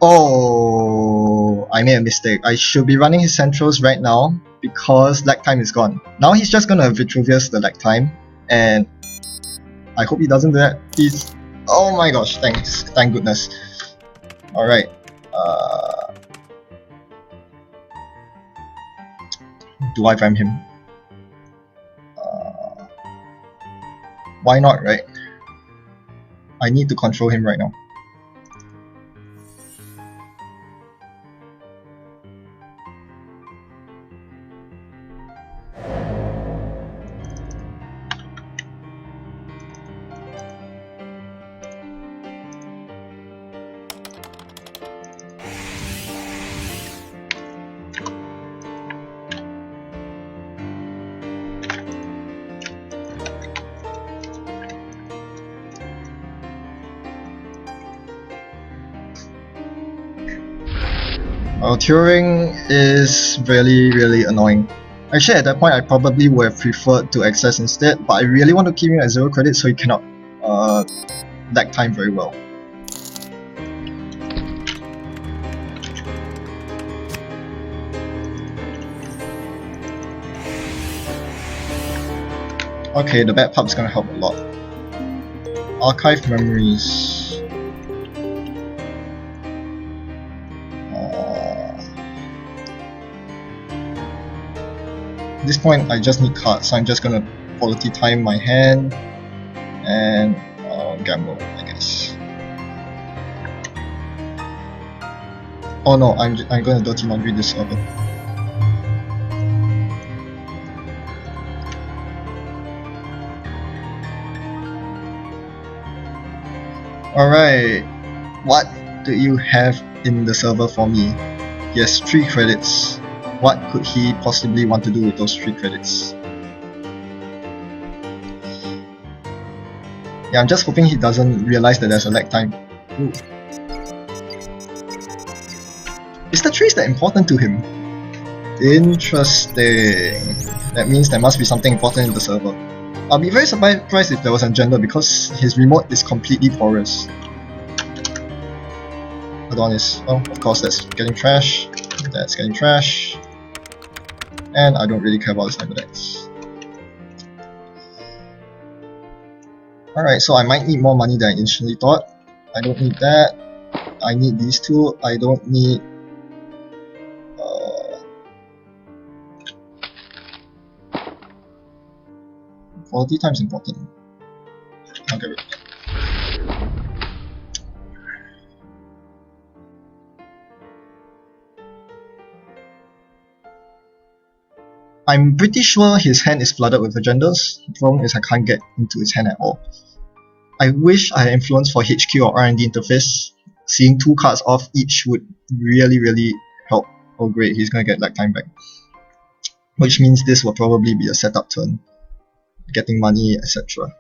oh, I made a mistake. I should be running his Centrals right now because lag time is gone. Now he's just gonna Vitruvius the lag time, and I hope he doesn't do that. He's oh my gosh, thanks, thank goodness. Alright. Do I Vam him? Why not, right? I need to control him right now. Turing is really annoying. Actually, at that point, I probably would have preferred to access instead, but I really want to keep him at 0 credit so he cannot lag time very well. Okay, the bad pub's gonna help a lot. Archive memories. At this point, I just need cards, so I'm just gonna quality time my hand and gamble, I guess. Oh no, I'm gonna dirty laundry this server. Alright, what do you have in the server for me? He has 3 credits. What could he possibly want to do with those 3 credits? Yeah, I'm just hoping he doesn't realize that there's a lag time. Ooh. Is the trace that important to him? Interesting. That means there must be something important in the server. I'll be very surprised if there was agenda because his remote is completely porous. Adonis. Oh, of course that's getting trash. That's getting trash. And I don't really care about his Cyberdex. Alright, so I might need more money than I initially thought. I don't need that. I need these two. I don't need... quality time is important. I'll get rid of that. I'm pretty sure his hand is flooded with agendas. The problem is I can't get into his hand at all. I wish I had influence for HQ or R&D interface. Seeing 2 cards off each would really help. Oh great, he's gonna get lag time back. Which means this will probably be a setup turn. Getting money, etc.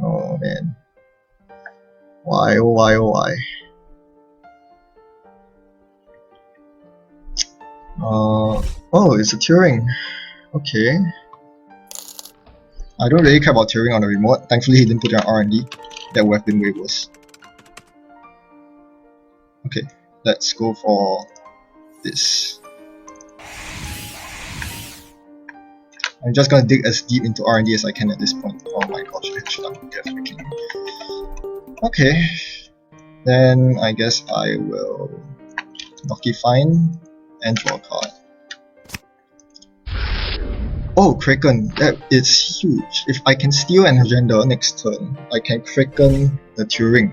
Oh man. Why, oh why, oh why. Oh, it's a Turing. Okay. I don't really care about Turing on the remote. Thankfully he didn't put it on R&D. That would have been way worse. Okay, let's go for this. I'm just gonna dig as deep into R&D as I can at this point. Oh my gosh, okay. Then I guess I will Lucky Find and draw a card. Oh, Kraken, that is huge. If I can steal an agenda next turn, I can Kraken the Turing.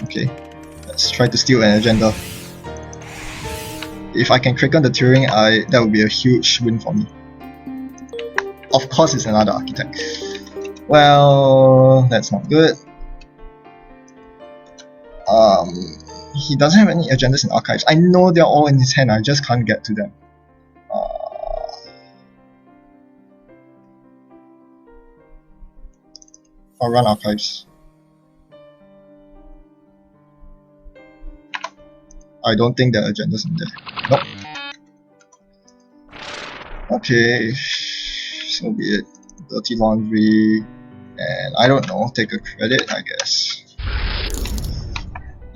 Okay, let's try to steal an agenda. If I can Kraken the Turing, that would be a huge win for me. Of course it's another Architect. Well, that's not good. He doesn't have any agendas in archives. I know they're all in his hand, I just can't get to them. I'll run archives. I don't think there are agendas in there. Nope. Okay, so be it. Dirty laundry, and I don't know, take a credit, I guess.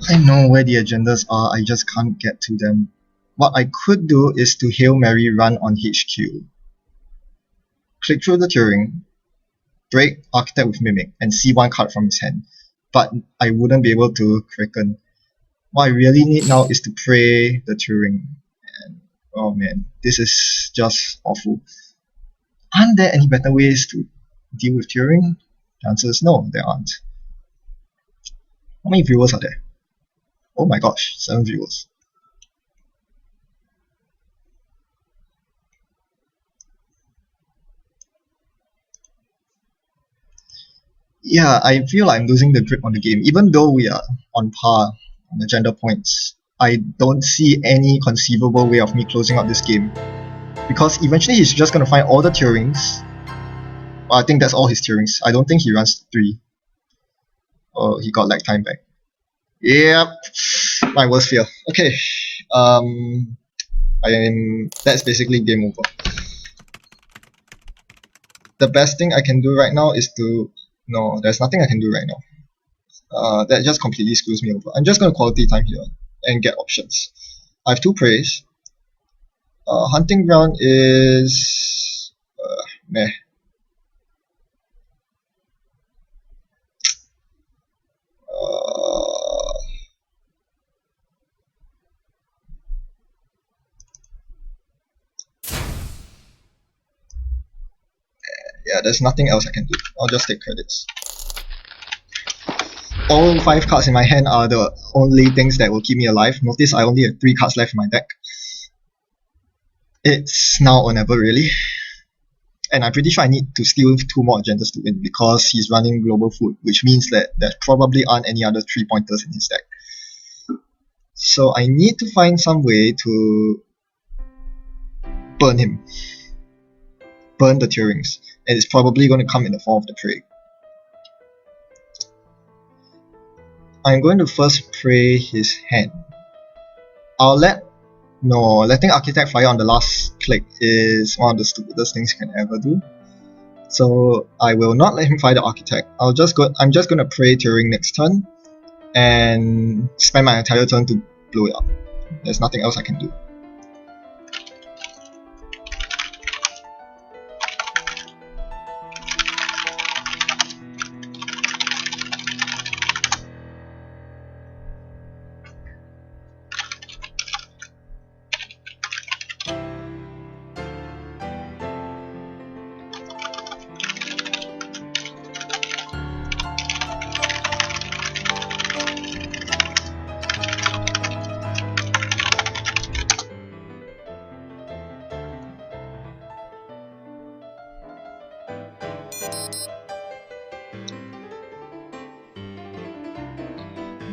I know where the agendas are, I just can't get to them. What I could do is to Hail Mary run on HQ. Click through the Turing, break Architect with Mimic, and see 1 card from his hand. But I wouldn't be able to Kraken. What I really need now is to pray the Turing. And oh man, this is just awful. Aren't there any better ways to deal with Turing? The answer is no, there aren't. How many viewers are there? Oh my gosh, 7 viewers. Yeah, I feel like I'm losing the grip on the game. Even though we are on par on the agenda points, I don't see any conceivable way of me closing out this game. Because eventually he's just gonna find all the Turings. Well, I think that's all his Turings. I don't think he runs 3. Oh, he got lag time back. Yep, my worst fear. Okay, that's basically game over. The best thing I can do right now is to no, there's nothing I can do right now. That just completely screws me over. I'm just gonna quality time here and get options. I have 2 preys. Hunting ground is meh. Yeah, there's nothing else I can do. I'll just take credits. All 5 cards in my hand are the only things that will keep me alive. Notice I only have 3 cards left in my deck. It's now or never, really. And I'm pretty sure I need to steal 2 more agendas to win because he's running global food, which means that there probably aren't any other 3-pointers in his deck. So I need to find some way to burn him. Burn the Turing's. And it's probably going to come in the form of the prey. I'm going to first pray his hand. Letting Architect fire on the last click is one of the stupidest things you can ever do. So I will not let him fire the Architect. I'm just going to pray Turing next turn and spend my entire turn to blow it up. There's nothing else I can do.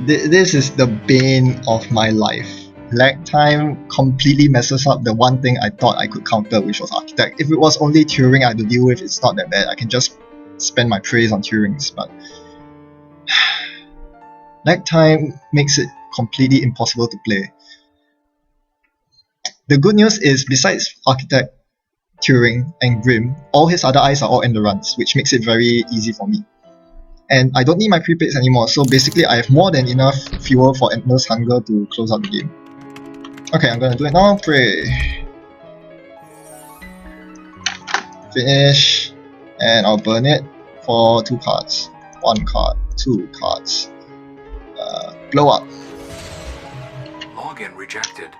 This is the bane of my life. Lag time completely messes up the one thing I thought I could counter, which was Architect. If it was only Turing I had to deal with, it's not that bad. I can just spend my praise on Turing's, but lag time makes it completely impossible to play. The good news is, besides Architect, Turing, and Grim, all his other eyes are all end runs, which makes it very easy for me. And I don't need my prepaids anymore, so basically I have more than enough fuel for endless hunger to close out the game. Okay, I'm gonna do it now. Pray. Finish. And I'll burn it for 2 cards. 1 card, 2 cards. Blow up. Login rejected.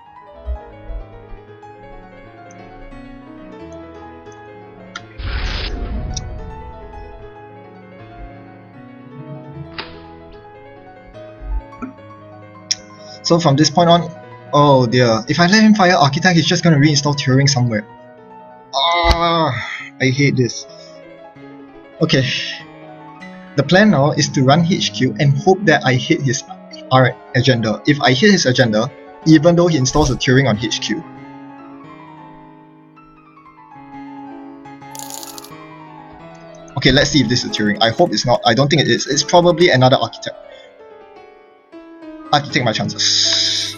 So from this point on, oh dear, if I let him fire Architect, he's just gonna reinstall Turing somewhere. I hate this. Okay, the plan now is to run HQ and hope that I hit his agenda. If I hit his agenda, even though he installs a Turing on HQ. Okay, let's see if this is Turing. I hope it's not. I don't think it is. It's probably another Architect. I have to take my chances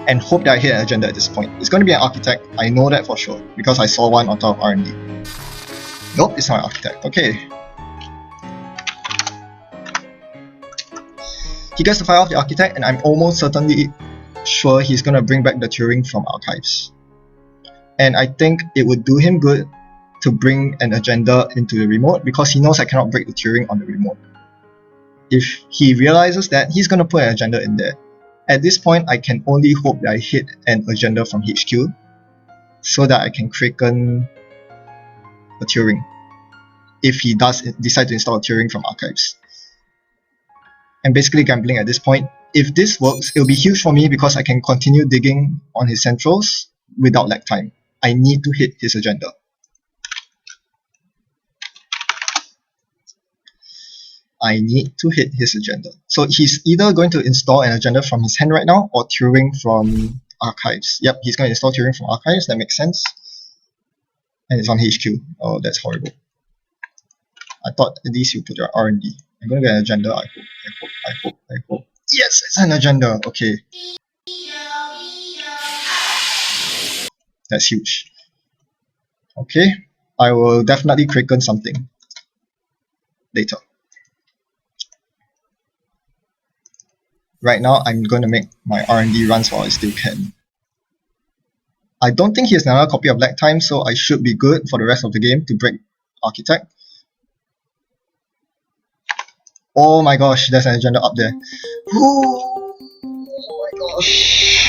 and hope that I hit an agenda at this point. It's going to be an Architect. I know that for sure because I saw one on top of R&D. Nope, it's not an Architect. Okay. He gets to fire off the Architect, and I'm almost certainly sure he's going to bring back the Turing from archives. And I think it would do him good to bring an agenda into the remote because he knows I cannot break the Turing on the remote. If he realizes that, he's going to put an agenda in there. At this point, I can only hope that I hit an agenda from HQ so that I can Kraken a Turing if he does decide to install a Turing from archives. I'm basically gambling at this point. If this works, it'll be huge for me because I can continue digging on his centrals without lag time. I need to hit his agenda. I need to hit his agenda. So he's either going to install an agenda from his hand right now or Turing from archives. Yep, he's going to install Turing from archives. That makes sense. And it's on HQ. Oh, that's horrible. I thought at least you put your R&D. I'm going to get an agenda. I hope. Yes, it's an agenda. Okay, that's huge. Okay, I will definitely kraken something later. Right now, I'm going to make my R&D runs while I still can. I don't think he has another copy of Lag Time, so I should be good for the rest of the game to break Architect. Oh my gosh, there's an agenda up there. Oh my gosh.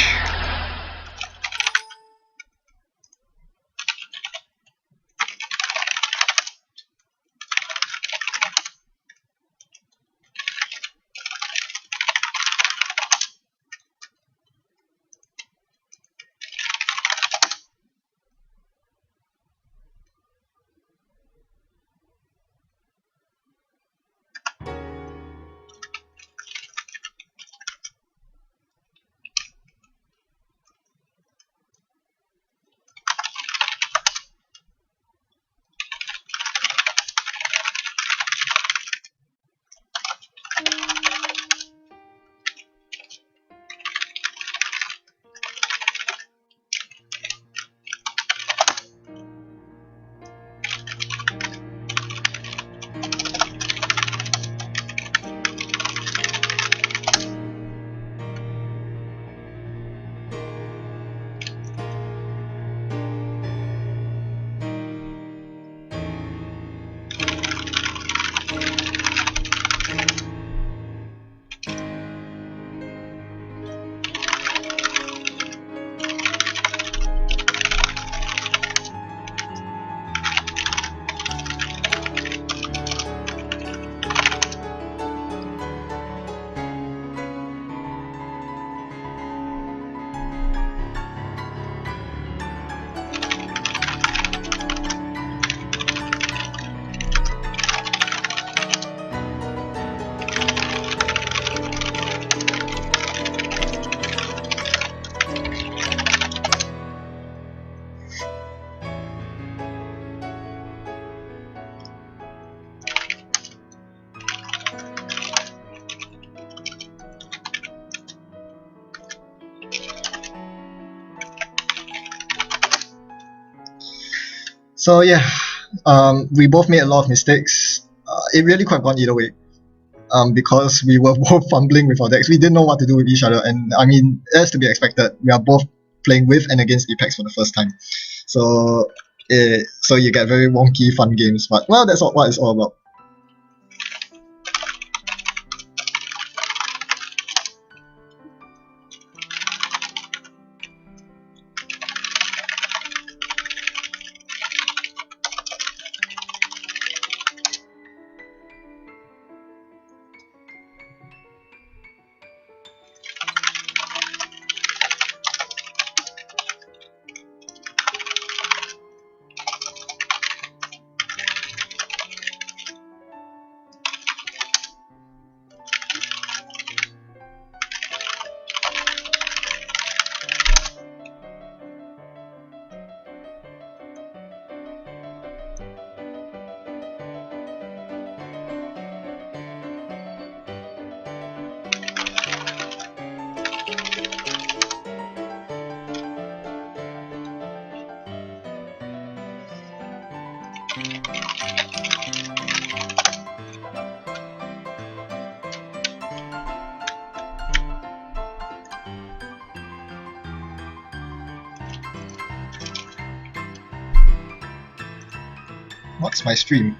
So yeah, we both made a lot of mistakes. It really could have gone either way. Because we were both fumbling with our decks. We didn't know what to do with each other, and I mean, that's to be expected. We are both playing with and against Apex for the first time, so you get very wonky, fun games. But well, that's what it's all about. What's my stream?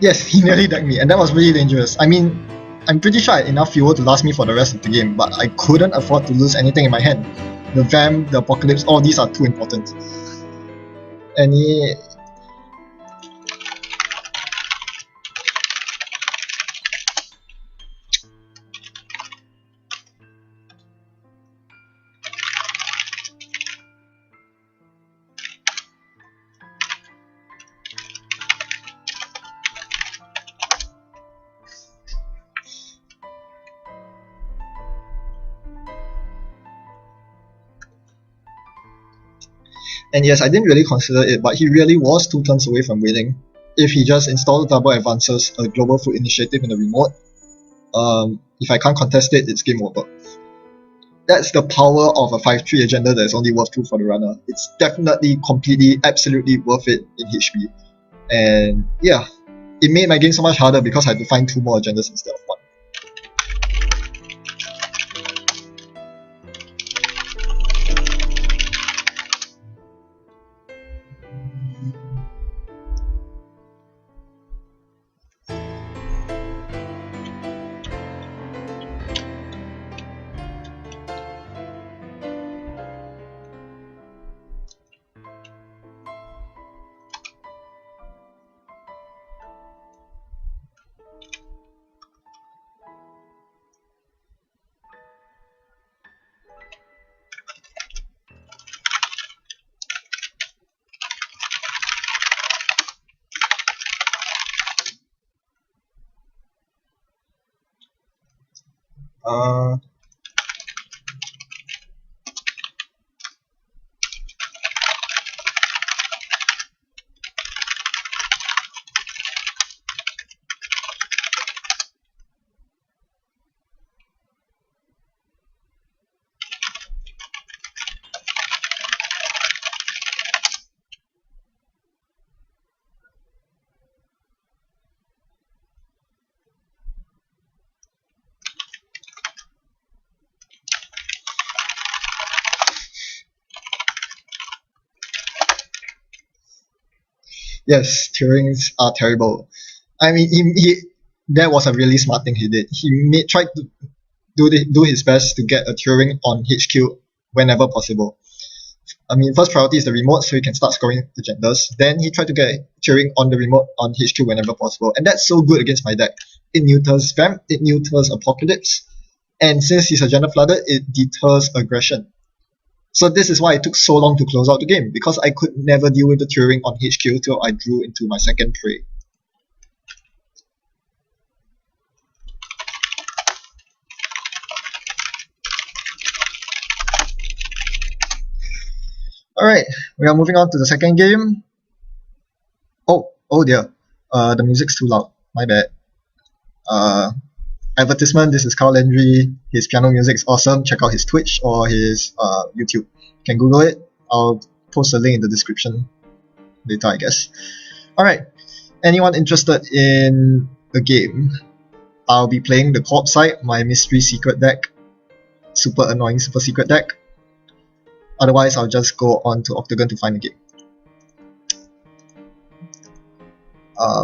Yes, he nearly decked me, and that was really dangerous. I mean, I'm pretty sure I had enough fuel to last me for the rest of the game, but I couldn't afford to lose anything in my hand. The Vamp, the Apocalypse, all these are too important. Any... And yes, I didn't really consider it, but he really was 2 turns away from winning. If he just installed double advances, a global food initiative in the remote, if I can't contest it, it's game over. That's the power of a 5-3 agenda that is only worth 2 for the runner. It's definitely, completely, absolutely worth it in HP. And yeah, it made my game so much harder because I had to find 2 more agendas instead of 1. Uh, yes, Turing's are terrible. I mean, that was a really smart thing he did. He tried to do his best to get a Turing on HQ whenever possible. I mean, first priority is the remote, so he can start scoring agendas. Then he tried to get Turing on the remote on HQ whenever possible, and that's so good against my deck. It neuters Vamp, it neuters Apocalypse, and since he's agenda flooded, it deters aggression. So this is why it took so long to close out the game, because I could never deal with the Turing on HQ till I drew into my second prey. Alright, we are moving on to the second game. Oh dear, the music's too loud, my bad. Advertisement, this is Landry. His piano music is awesome. Check out his Twitch or his YouTube. You can Google it. I'll post a link in the description later, I guess. Alright, anyone interested in the game? I'll be playing the co-op side, my mystery secret deck. Super annoying super secret deck. Otherwise, I'll just go on to Octagon to find the game.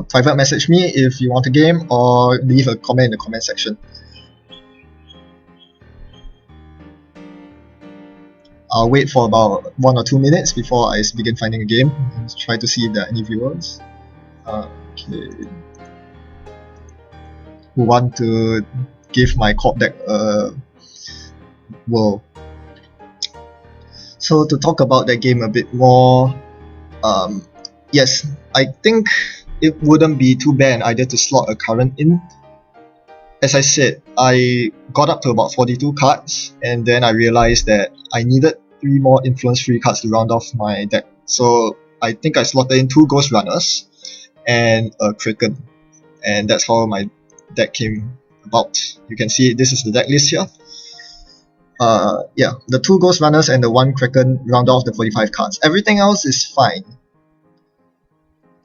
Private message me if you want a game, or leave a comment in the comment section. I'll wait for about 1 or 2 minutes before I begin finding a game and try to see if there are any viewers. Okay. Who want to give my co-op deck a whirl? So to talk about that game a bit more, yes, I think it wouldn't be too bad an idea to slot a current in. As I said, I got up to about 42 cards, and then I realized that I needed 3 more influence-free cards to round off my deck. So I think I slotted in 2 Ghost Runners and a Kraken, and that's how my deck came about. You can see this is the deck list here. Yeah, the 2 Ghost Runners and the 1 Kraken round off the 45 cards. Everything else is fine.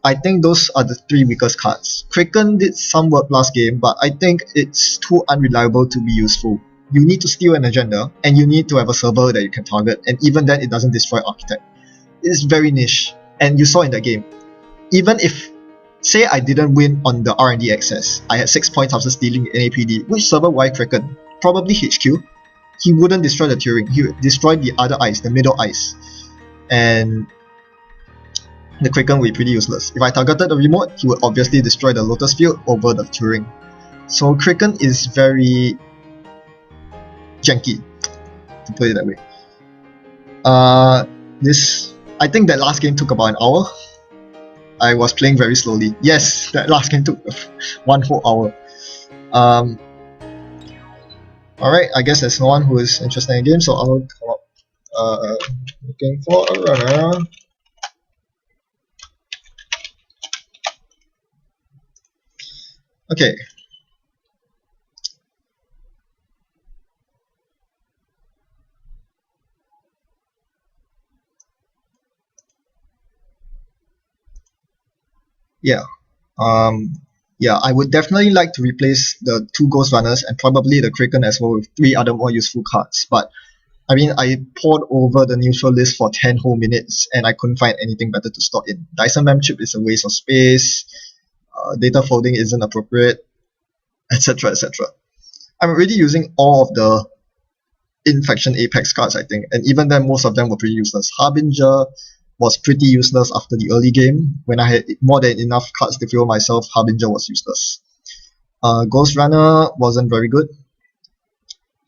I think those are the 3 weakest cards. Kraken did some work last game, but I think it's too unreliable to be useful. You need to steal an agenda, and you need to have a server that you can target, and even then it doesn't destroy Architect. It is very niche, and you saw in that game. Even if say I didn't win on the R&D access, I had 6 points after stealing NAPD. Which server would I Kraken? Probably HQ. He wouldn't destroy the Turing, he would destroy the other ice, the middle ice. And the Kraken would be pretty useless. If I targeted the remote, he would obviously destroy the Lotus Field over the Turing. So Kraken is very janky, to put it that way. I think that last game took about an hour. I was playing very slowly. Yes, that last game took 1 whole hour. Alright, I guess there's no one who is interested in the game, so I'll come up looking for a runner. Okay. Yeah. Yeah, I would definitely like to replace the 2 Ghost Runners and probably the Kraken as well with 3 other more useful cards. But I mean, I poured over the neutral list for 10 whole minutes and I couldn't find anything better to slot in. Dyson Mem Chip is a waste of space, data folding isn't appropriate, etc. etc. I'm already using all of the in-faction Apex cards, I think, and even then most of them were pretty useless. Harbinger was pretty useless after the early game. When I had more than enough cards to fuel myself, Harbinger was useless. Ghost Runner wasn't very good.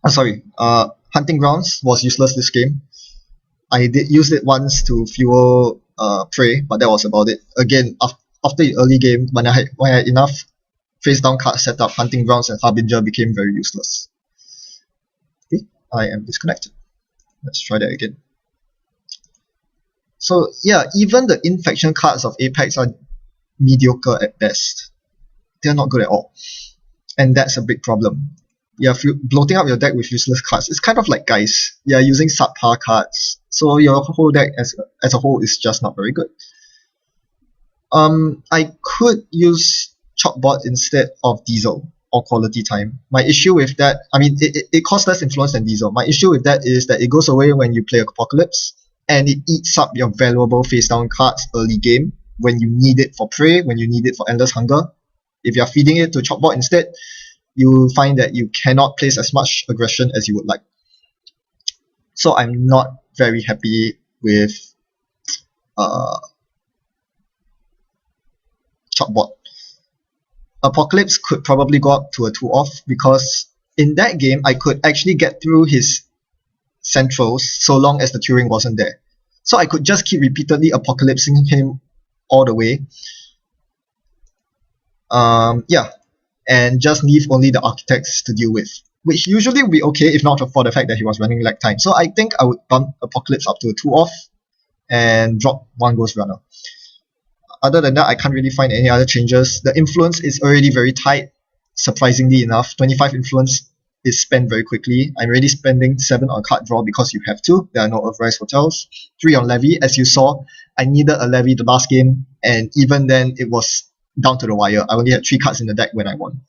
Hunting Grounds was useless this game. I did use it once to fuel Prey, but that was about it. Again, after the early game, when I had enough face down cards set up, Hunting Grounds and Harbinger became very useless. Okay, I am disconnected. Let's try that again. So yeah, even the in-faction cards of Apex are mediocre at best. They're not good at all. And that's a big problem. You're bloating up your deck with useless cards. It's kind of like guys. You're using subpar cards. So your whole deck as a whole is just not very good. I could use Chopbot instead of Diesel or Quality Time. My issue with that, I mean, it costs less influence than Diesel. My issue with that is that it goes away when you play Apocalypse, and it eats up your valuable face down cards early game when you need it for Prey, when you need it for Endless Hunger. If you're feeding it to Chopbot instead, you find that you cannot place as much aggression as you would like. So I'm not very happy with Chopbot. Apocalypse could probably go up to a 2-off because in that game I could actually get through his centrals so long as the Turing wasn't there. So I could just keep repeatedly apocalypsing him all the way. Yeah, and just leave only the architects to deal with, which usually would be okay if not for the fact that he was running lag time. So I think I would bump Apocalypse up to a 2-off and drop 1 Ghost Runner. Other than that, I can't really find any other changes. The influence is already very tight, surprisingly enough. 25 influence is spent very quickly. I'm already spending 7 on card draw because you have to. There are no Earthrise hotels. 3 on levy. As you saw, I needed a levy the last game, and even then it was down to the wire. I only had 3 cards in the deck when I won.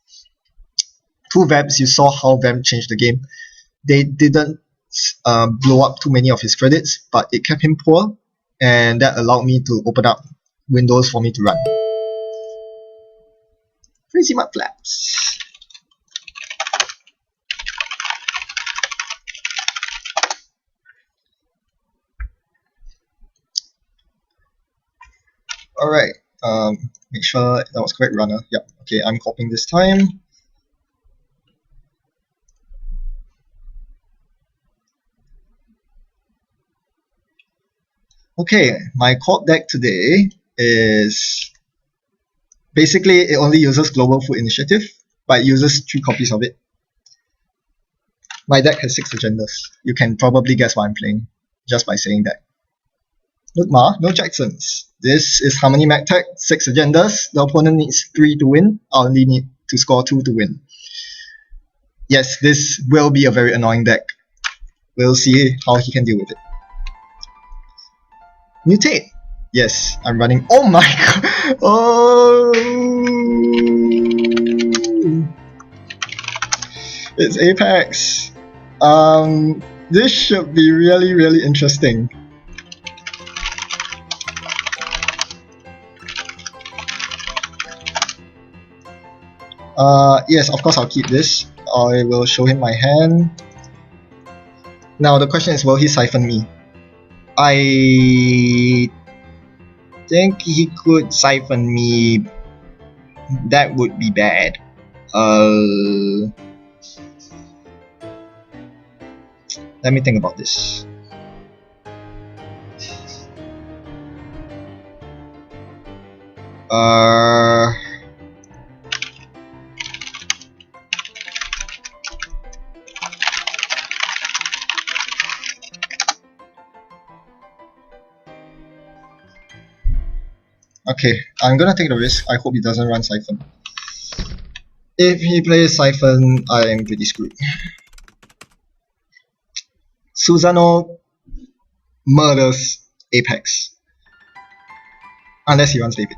2 Vamps, you saw how Vamp changed the game. They didn't blow up too many of his credits, but it kept him poor, and that allowed me to open up windows for me to run. Crazy Mud Flaps. Alright, make sure that was correct runner. Yep, okay, I'm copying this time. Okay, my core deck today is basically it only uses Global Food Initiative, but it uses 3 copies of it. My deck has 6 agendas. You can probably guess what I'm playing just by saying that. Nugma, no Jacksons. This is Harmony MacTech, 6 agendas. The opponent needs 3 to win. I only need to score 2 to win. Yes, this will be a very annoying deck. We'll see how he can deal with it. Mutate. Yes, I'm running. Oh my god! Oh! It's Apex. This should be really, really interesting. Yes, of course I'll keep this. I will show him my hand. Now the question is, will he siphon me? I think he could siphon me. That would be bad. Let me think about this. Okay, I'm gonna take the risk. I hope he doesn't run Siphon. If he plays Siphon, I am pretty screwed. Susano murders Apex. Unless he runs David.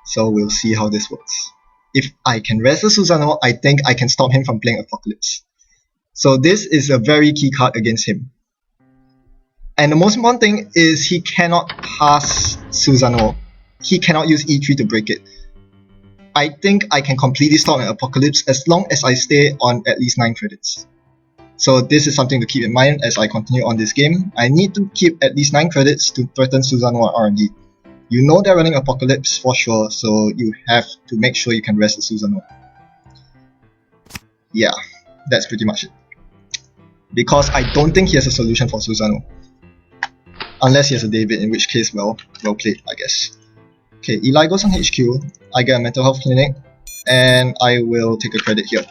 So we'll see how this works. If I can wrestle Susano, I think I can stop him from playing Apocalypse. So this is a very key card against him. And the most important thing is he cannot pass Susano. He cannot use E3 to break it. I think I can completely stop an Apocalypse as long as I stay on at least 9 credits. So this is something to keep in mind as I continue on this game. I need to keep at least 9 credits to threaten Susano or R&D. You know they're running Apocalypse for sure, so you have to make sure you can rest the Susano. Yeah, that's pretty much it. Because I don't think he has a solution for Susano. Unless he has a David, in which case, well played, I guess. Okay, Eli goes on HQ, I get a mental health clinic, and I will take a credit here.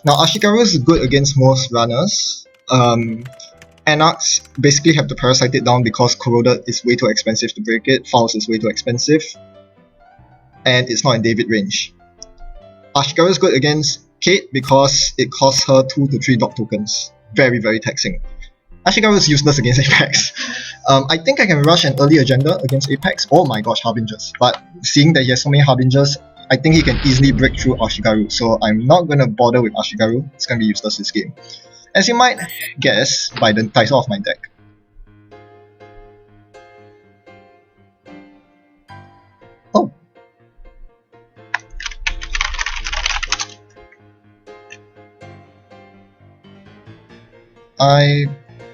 Now, Ashikaru is good against most runners. Anarchs basically have to parasite it down because Corroded is way too expensive to break it, Fouls is way too expensive, and it's not in David range. Ashikaru is good against Kate because it costs her 2 to 3 dog tokens. Very, very taxing. Ashikaru is useless against Apex. I think I can rush an early agenda against Apex. Oh my gosh, Harbingers. But seeing that he has so many Harbingers, I think he can easily break through Ashikaru. So I'm not going to bother with Ashikaru. It's going to be useless this game. As you might guess by the title of my deck. Oh.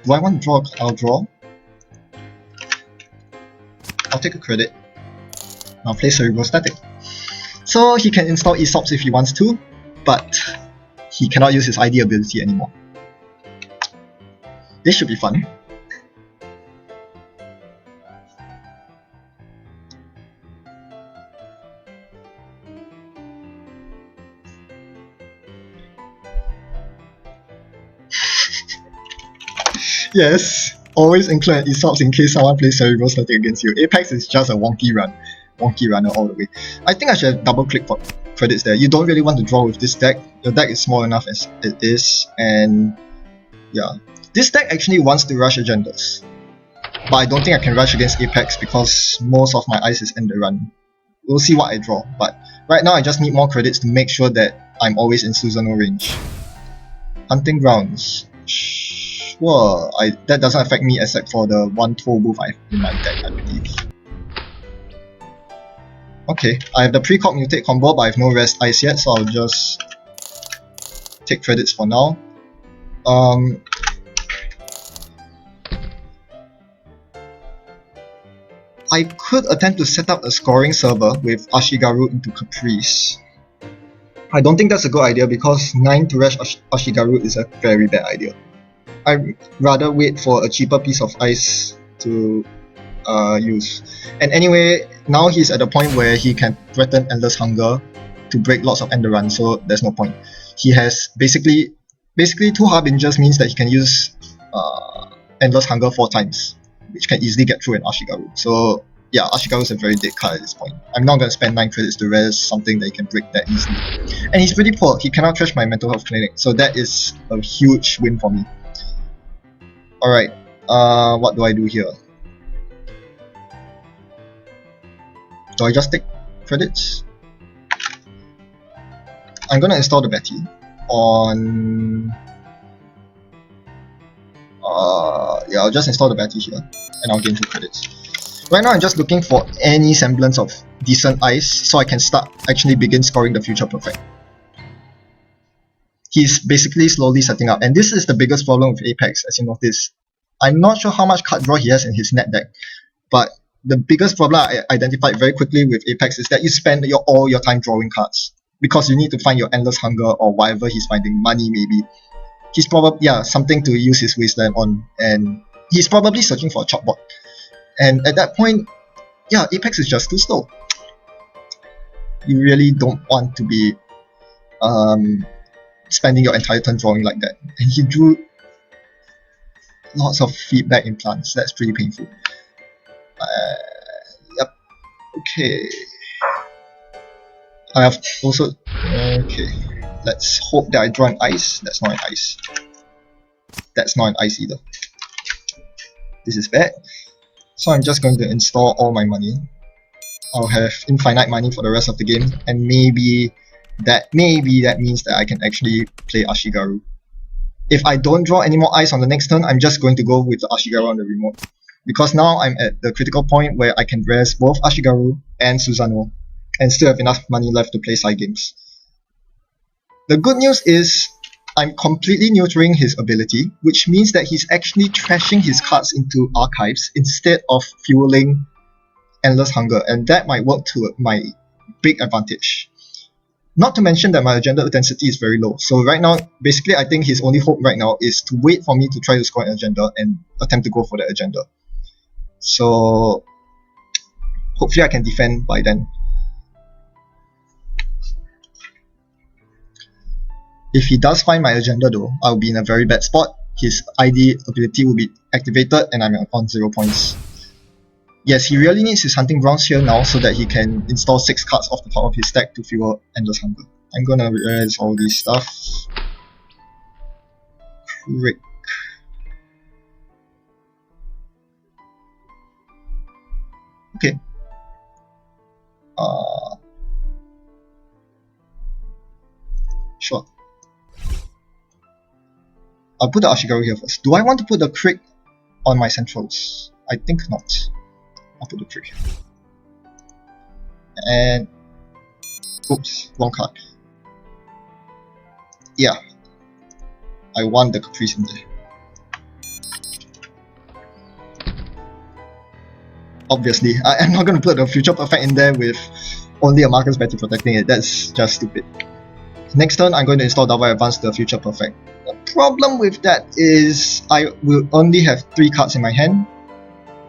Do I want to draw? I'll draw. I'll take a credit. I'll play Cerebral Static. So he can install Aesops if he wants to, but he cannot use his ID ability anymore. This should be fun. Yes, always include an Aesops in case someone plays Cerebral Static against you. Apex is just a wonky runner all the way. I think I should have double click for credits there. You don't really want to draw with this deck. Your deck is small enough as it is, and yeah. This deck actually wants to rush agendas, but I don't think I can rush against Apex because most of my ice is end the run. We'll see what I draw, but right now I just need more credits to make sure that I'm always in Susano range. Hunting Grounds. Sure, that doesn't affect me except for the one Toll Booth I have in my deck, I believe. Okay, I have the Precog Mutate combo, but I have no rest ice yet, so I'll just take credits for now. I could attempt to set up a scoring server with Ashigaru into Caprice. I don't think that's a good idea because 9 to rush Ashigaru is a very bad idea. I'd rather wait for a cheaper piece of ice to use. And anyway, now he's at the point where he can threaten Endless Hunger to break lots of end run, so there's no point. He has basically 2 Harbingers means that he can use Endless Hunger 4 times, which can easily get through an Ashigaru. So yeah, Ashigaru is a very dead card at this point. I'm not going to spend 9 credits to res something that he can break that easily. And he's pretty poor, he cannot trash my mental health clinic, so that is a huge win for me. Alright, what do I do here? Do I just take credits? I'm gonna install the Betty on... yeah, I'll just install the Betty here, and I'll gain 2 credits. Right now I'm just looking for any semblance of decent ice, so I can actually begin scoring the Future Perfect. he's basically slowly setting up. And this is the biggest problem with Apex, as you notice. I'm not sure how much card draw he has in his net deck, but the biggest problem I identified very quickly with Apex is that you spend all your time drawing cards because you need to find your endless hunger or whatever he's finding, money maybe. He's probably, something to use his wasteland on, and he's probably searching for a chop bot. And at that point, Apex is just too slow. You really don't want to be spending your entire turn drawing like that. And he drew lots of feedback implants. That's pretty painful. Yep. Okay. I have also... Okay. Let's hope that I draw an ice. That's not an ice. That's not an ice either. This is bad. So I'm just going to install all my money. I'll have infinite money for the rest of the game, and maybe that means that I can actually play Ashigaru. If I don't draw any more ice on the next turn, I'm just going to go with the Ashigaru on the remote. Because now I'm at the critical point where I can res both Ashigaru and Susanoo, and still have enough money left to play side games. The good news is I'm completely neutering his ability, which means that he's actually trashing his cards into archives instead of fueling endless hunger, and that might work to my big advantage. Not to mention that my agenda intensity is very low, so right now, basically I think his only hope right now is to wait for me to try to score an agenda and attempt to go for that agenda. So hopefully I can defend by then. If he does find my agenda though, I'll be in a very bad spot. His ID ability will be activated and I'm on 0 points. Yes, he really needs his hunting grounds here now so that he can install 6 cards off the top of his stack to fuel endless hunger. I'm gonna erase all these stuff. Crick. Okay. Sure. I'll put the Ashigaru here first. Do I want to put the crick on my centrals? I think not. I'll put the crick here. And... oops, wrong card. Yeah. I want the Caprice in there. Obviously, I'm not going to put the Future Perfect in there with only a Marcus Betty protecting it. That's just stupid. Next turn, I'm going to install Double Advance the Future Perfect. The problem with that is I will only have 3 cards in my hand.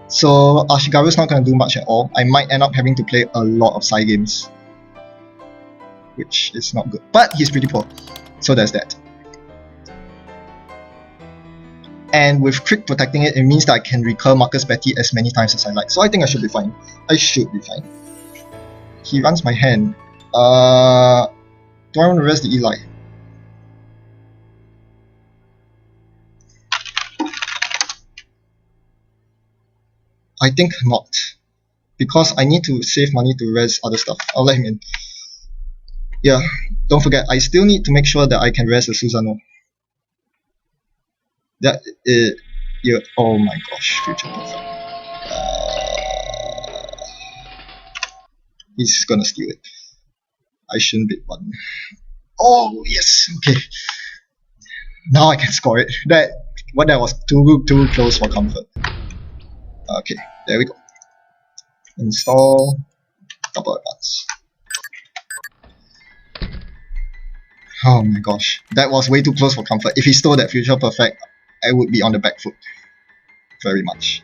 So Ashigaru is not going to do much at all. I might end up having to play a lot of side games, which is not good. But he's pretty poor, so there's that. And with Crick protecting it, it means that I can recur Marcus Betty as many times as I like. So I think I should be fine. I should be fine. He runs my hand. Do I want to rest the Eli? I think not. Because I need to save money to res other stuff. I'll let him in. Yeah, don't forget, I still need to make sure that I can res the Susanoo. That is... yeah, oh my gosh, Future Perfect. He's gonna steal it. I shouldn't bid one. Oh yes, okay. Now I can score it. That was too close for comfort. Okay, there we go. Install Double Advance. Oh my gosh, that was way too close for comfort. If he stole that Future Perfect, I would be on the back foot. Very much.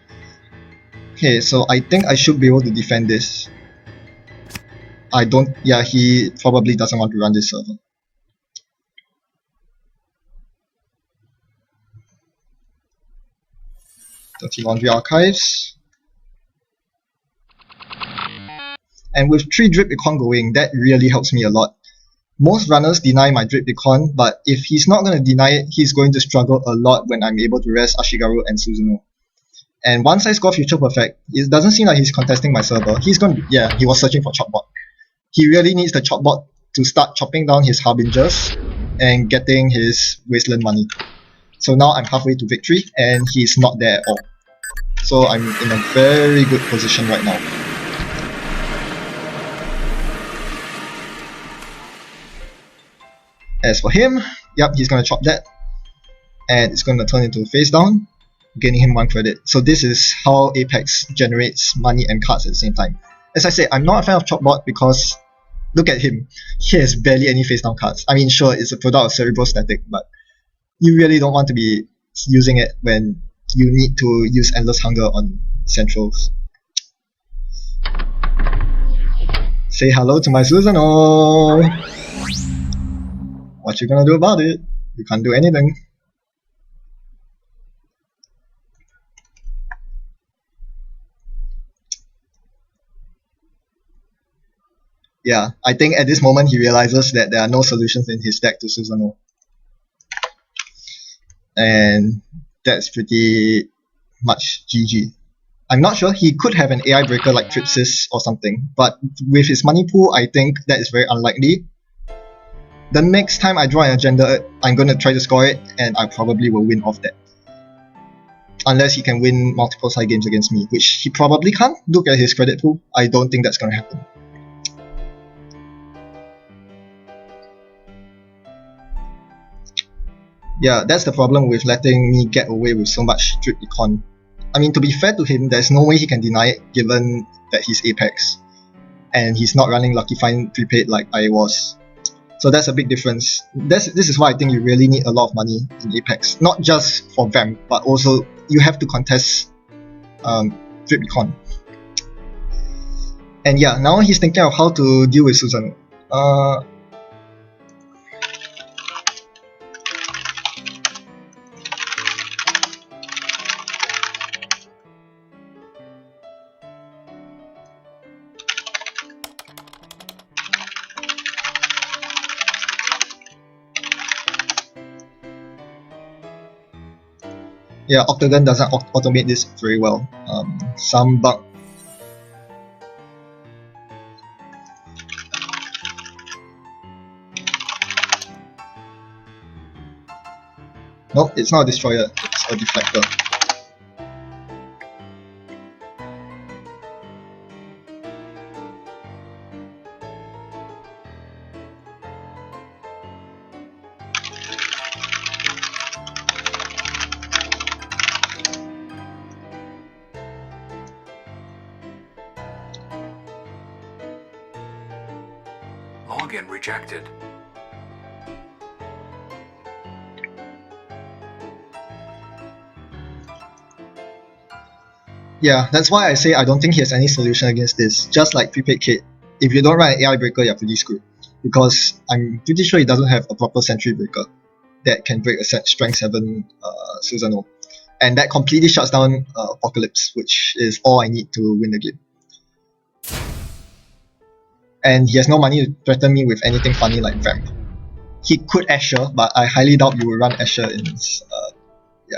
Okay, so I think I should be able to defend this. I don't... yeah, he probably doesn't want to run this server. Dirty Laundry Archives. And with 3 Drip Econ going, that really helps me a lot. Most runners deny my Drip Econ, but if he's not going to deny it, he's going to struggle a lot when I'm able to rest Ashigaru and Susanoo. And once I score Future Perfect, it doesn't seem like he's contesting my server. He's going to... yeah, he was searching for Chop Bot. He really needs the Chop Bot to start chopping down his Harbingers and getting his Wasteland money. So now I'm halfway to victory and he's not there at all. So I'm in a very good position right now. As for him, Yep, he's gonna chop that, and it's gonna turn into face down, gaining him 1 credit. So this is how Apex generates money and cards at the same time. As I said, I'm not a fan of Chopbot because look at him. He has barely any face down cards. I mean, sure, it's a product of Cerebral Static, but you really don't want to be using it when you need to use Endless Hunger on Centrals. Say hello to my Susanoo! What you gonna do about it? You can't do anything. Yeah, I think at this moment he realizes that there are no solutions in his deck to Susanoo. And that's pretty much GG. I'm not sure, he could have an AI breaker like Tripsys or something, but with his money pool, I think that is very unlikely. The next time I draw an agenda, I'm going to try to score it, and I probably will win off that. Unless he can win multiple side games against me, which he probably can't. Look at his credit pool. I don't think that's going to happen. Yeah, that's the problem with letting me get away with so much drip econ. I mean, to be fair to him, there's no way he can deny it given that he's Apex. And he's not running Lucky Find prepaid like I was. So that's a big difference. This is why I think you really need a lot of money in Apex. Not just for Vamp, but also you have to contest drip econ. And yeah, now he's thinking of how to deal with Susanoo. Yeah, Octagon doesn't automate this very well. Some bug. Nope, it's not a destroyer, it's a deflector. Login rejected. Yeah, that's why I say I don't think he has any solution against this. Just like Prepaid Kid, if you don't run an AI breaker, you're pretty screwed. Because I'm pretty sure he doesn't have a proper sentry breaker that can break a strength 7 Susanoo. And that completely shuts down Apocalypse, which is all I need to win the game. And he has no money to threaten me with anything funny like Vamp. He could Asher, but I highly doubt you will run Asher in his, yeah.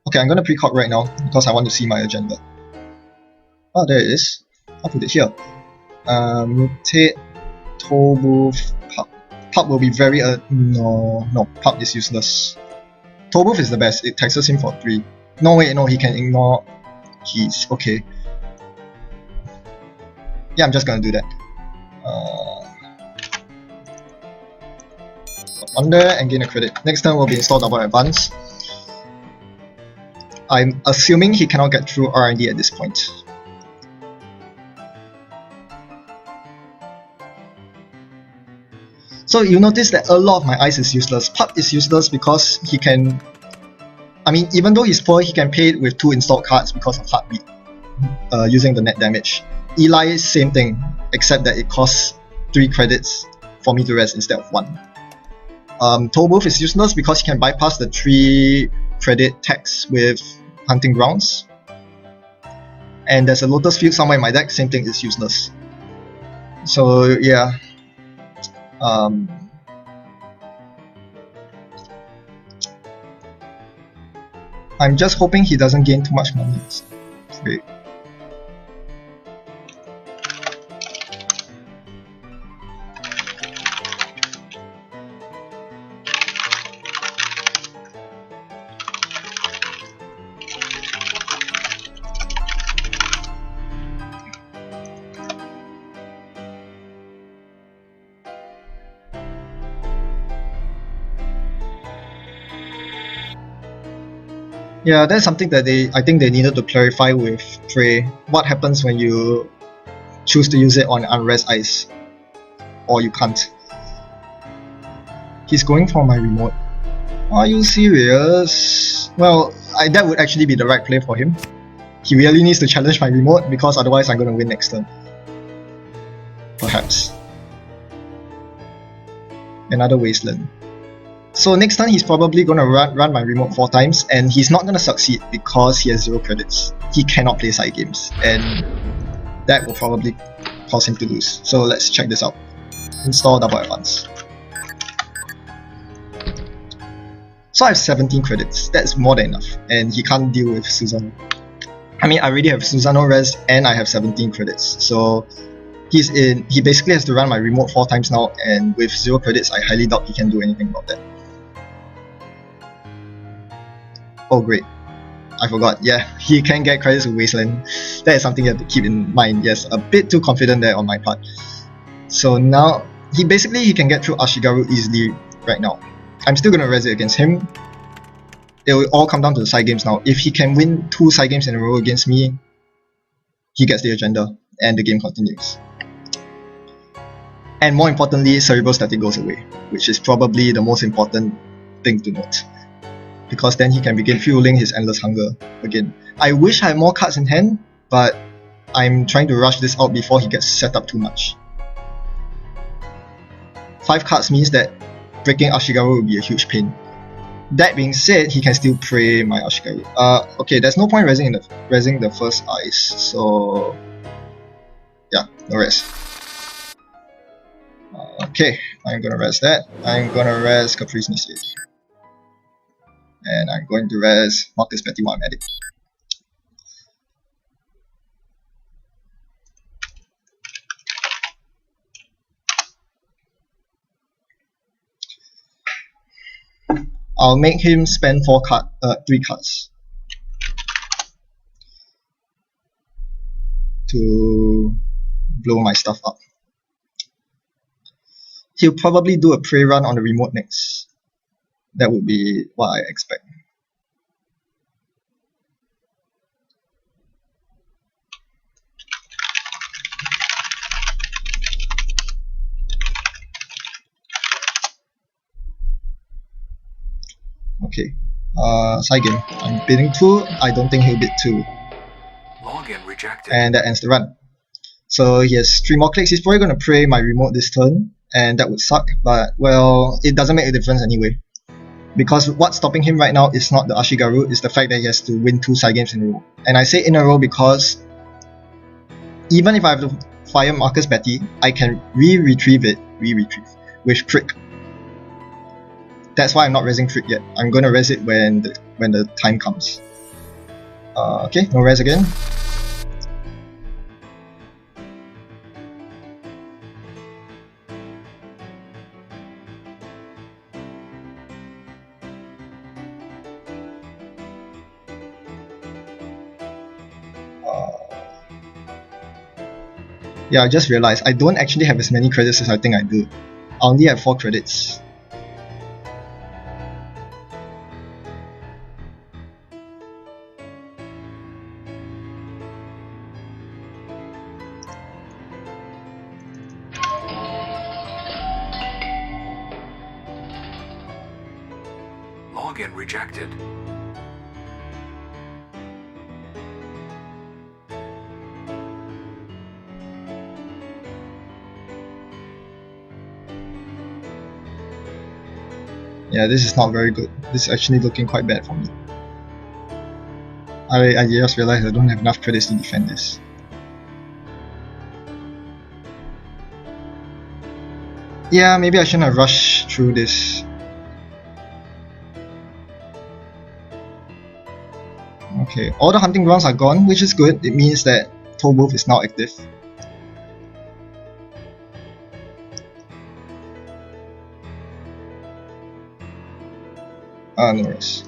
Okay, I'm gonna pre-cog right now because I want to see my agenda. Oh, there it is. I'll put it here. Mutate, Tollbooth, Pub. Pub will be very, no, Pub is useless. Tollbooth is the best, it taxes him for 3. No, wait, no, he can ignore keys, okay. Yeah, I'm just gonna do that. On there and gain a credit. Next turn will be installed double advance. I'm assuming he cannot get through R&D at this point. So you notice that a lot of my ice is useless. Pup is useless because he can... I mean, even though he's poor, he can pay it with 2 installed cards because of Heartbeat, using the net damage. Eli, same thing, except that it costs 3 credits for me to rest instead of 1. Tollbooth is useless because he can bypass the 3 credit tax with Hunting Grounds. And there's a Lotus Field somewhere in my deck, same thing is useless. So yeah. I'm just hoping he doesn't gain too much money. Great. Yeah, that's something that I think they needed to clarify with Prey. What happens when you choose to use it on unrest ice, or you can't? He's going for my remote. Are you serious? Well, that would actually be the right play for him. He really needs to challenge my remote because otherwise I'm going to win next turn. Perhaps. Another wasteland. So next turn he's probably going to run my remote 4 times, and he's not going to succeed because he has 0 credits. He cannot play side games, and that will probably cause him to lose. So let's check this out. Install double advance. So I have 17 credits. That's more than enough, and he can't deal with Susano. I mean, I already have Susano res and I have 17 credits. So he basically has to run my remote 4 times now, and with 0 credits, I highly doubt he can do anything about that. Oh great, I forgot. Yeah, he can get credits with Wasteland. That is something you have to keep in mind. Yes, a bit too confident there on my part. So now, he can get through Ashigaru easily right now. I'm still gonna res it against him. It will all come down to the side games now. If he can win 2 side games in a row against me, he gets the agenda, and the game continues. And more importantly, Cerebral Static goes away, which is probably the most important thing to note. Because then he can begin fueling his Endless Hunger again. I wish I had more cards in hand, but I'm trying to rush this out before he gets set up too much. 5 cards means that breaking Ashigaru will be a huge pain. That being said, he can still Prey my Ashigaru. Okay, there's no point resing the first ice, so yeah, no res. Okay, I'm gonna res that. I'm gonna res Caprice Nisage. And I'm going to res Marcus Petty while I'm at it. I'll make him spend 3 cards to blow my stuff up. He'll probably do a Prey run on the remote next. That would be what I expect. Okay, side game. I'm bidding 2. I don't think he'll bid 2. Login rejected. And that ends the run. So he has 3 more clicks. He's probably going to Prey my remote this turn, and that would suck, but well, it doesn't make a difference anyway. Because what's stopping him right now is not the Ashigaru, it's the fact that he has to win 2 side games in a row. And I say in a row because even if I have to fire Marcus Betty, I can retrieve with Prick. That's why I'm not resing Prick yet. I'm gonna res it when the time comes. Okay, no res again. Yeah, I just realized I don't actually have as many credits as I think I do. I only have 4 credits. Login rejected. Yeah, this is not very good. This is actually looking quite bad for me. I just realized I don't have enough credits to defend this. Yeah, maybe I shouldn't have rushed through this. Okay, all the hunting grounds are gone, which is good. It means that Toll Booth is now active. No worries.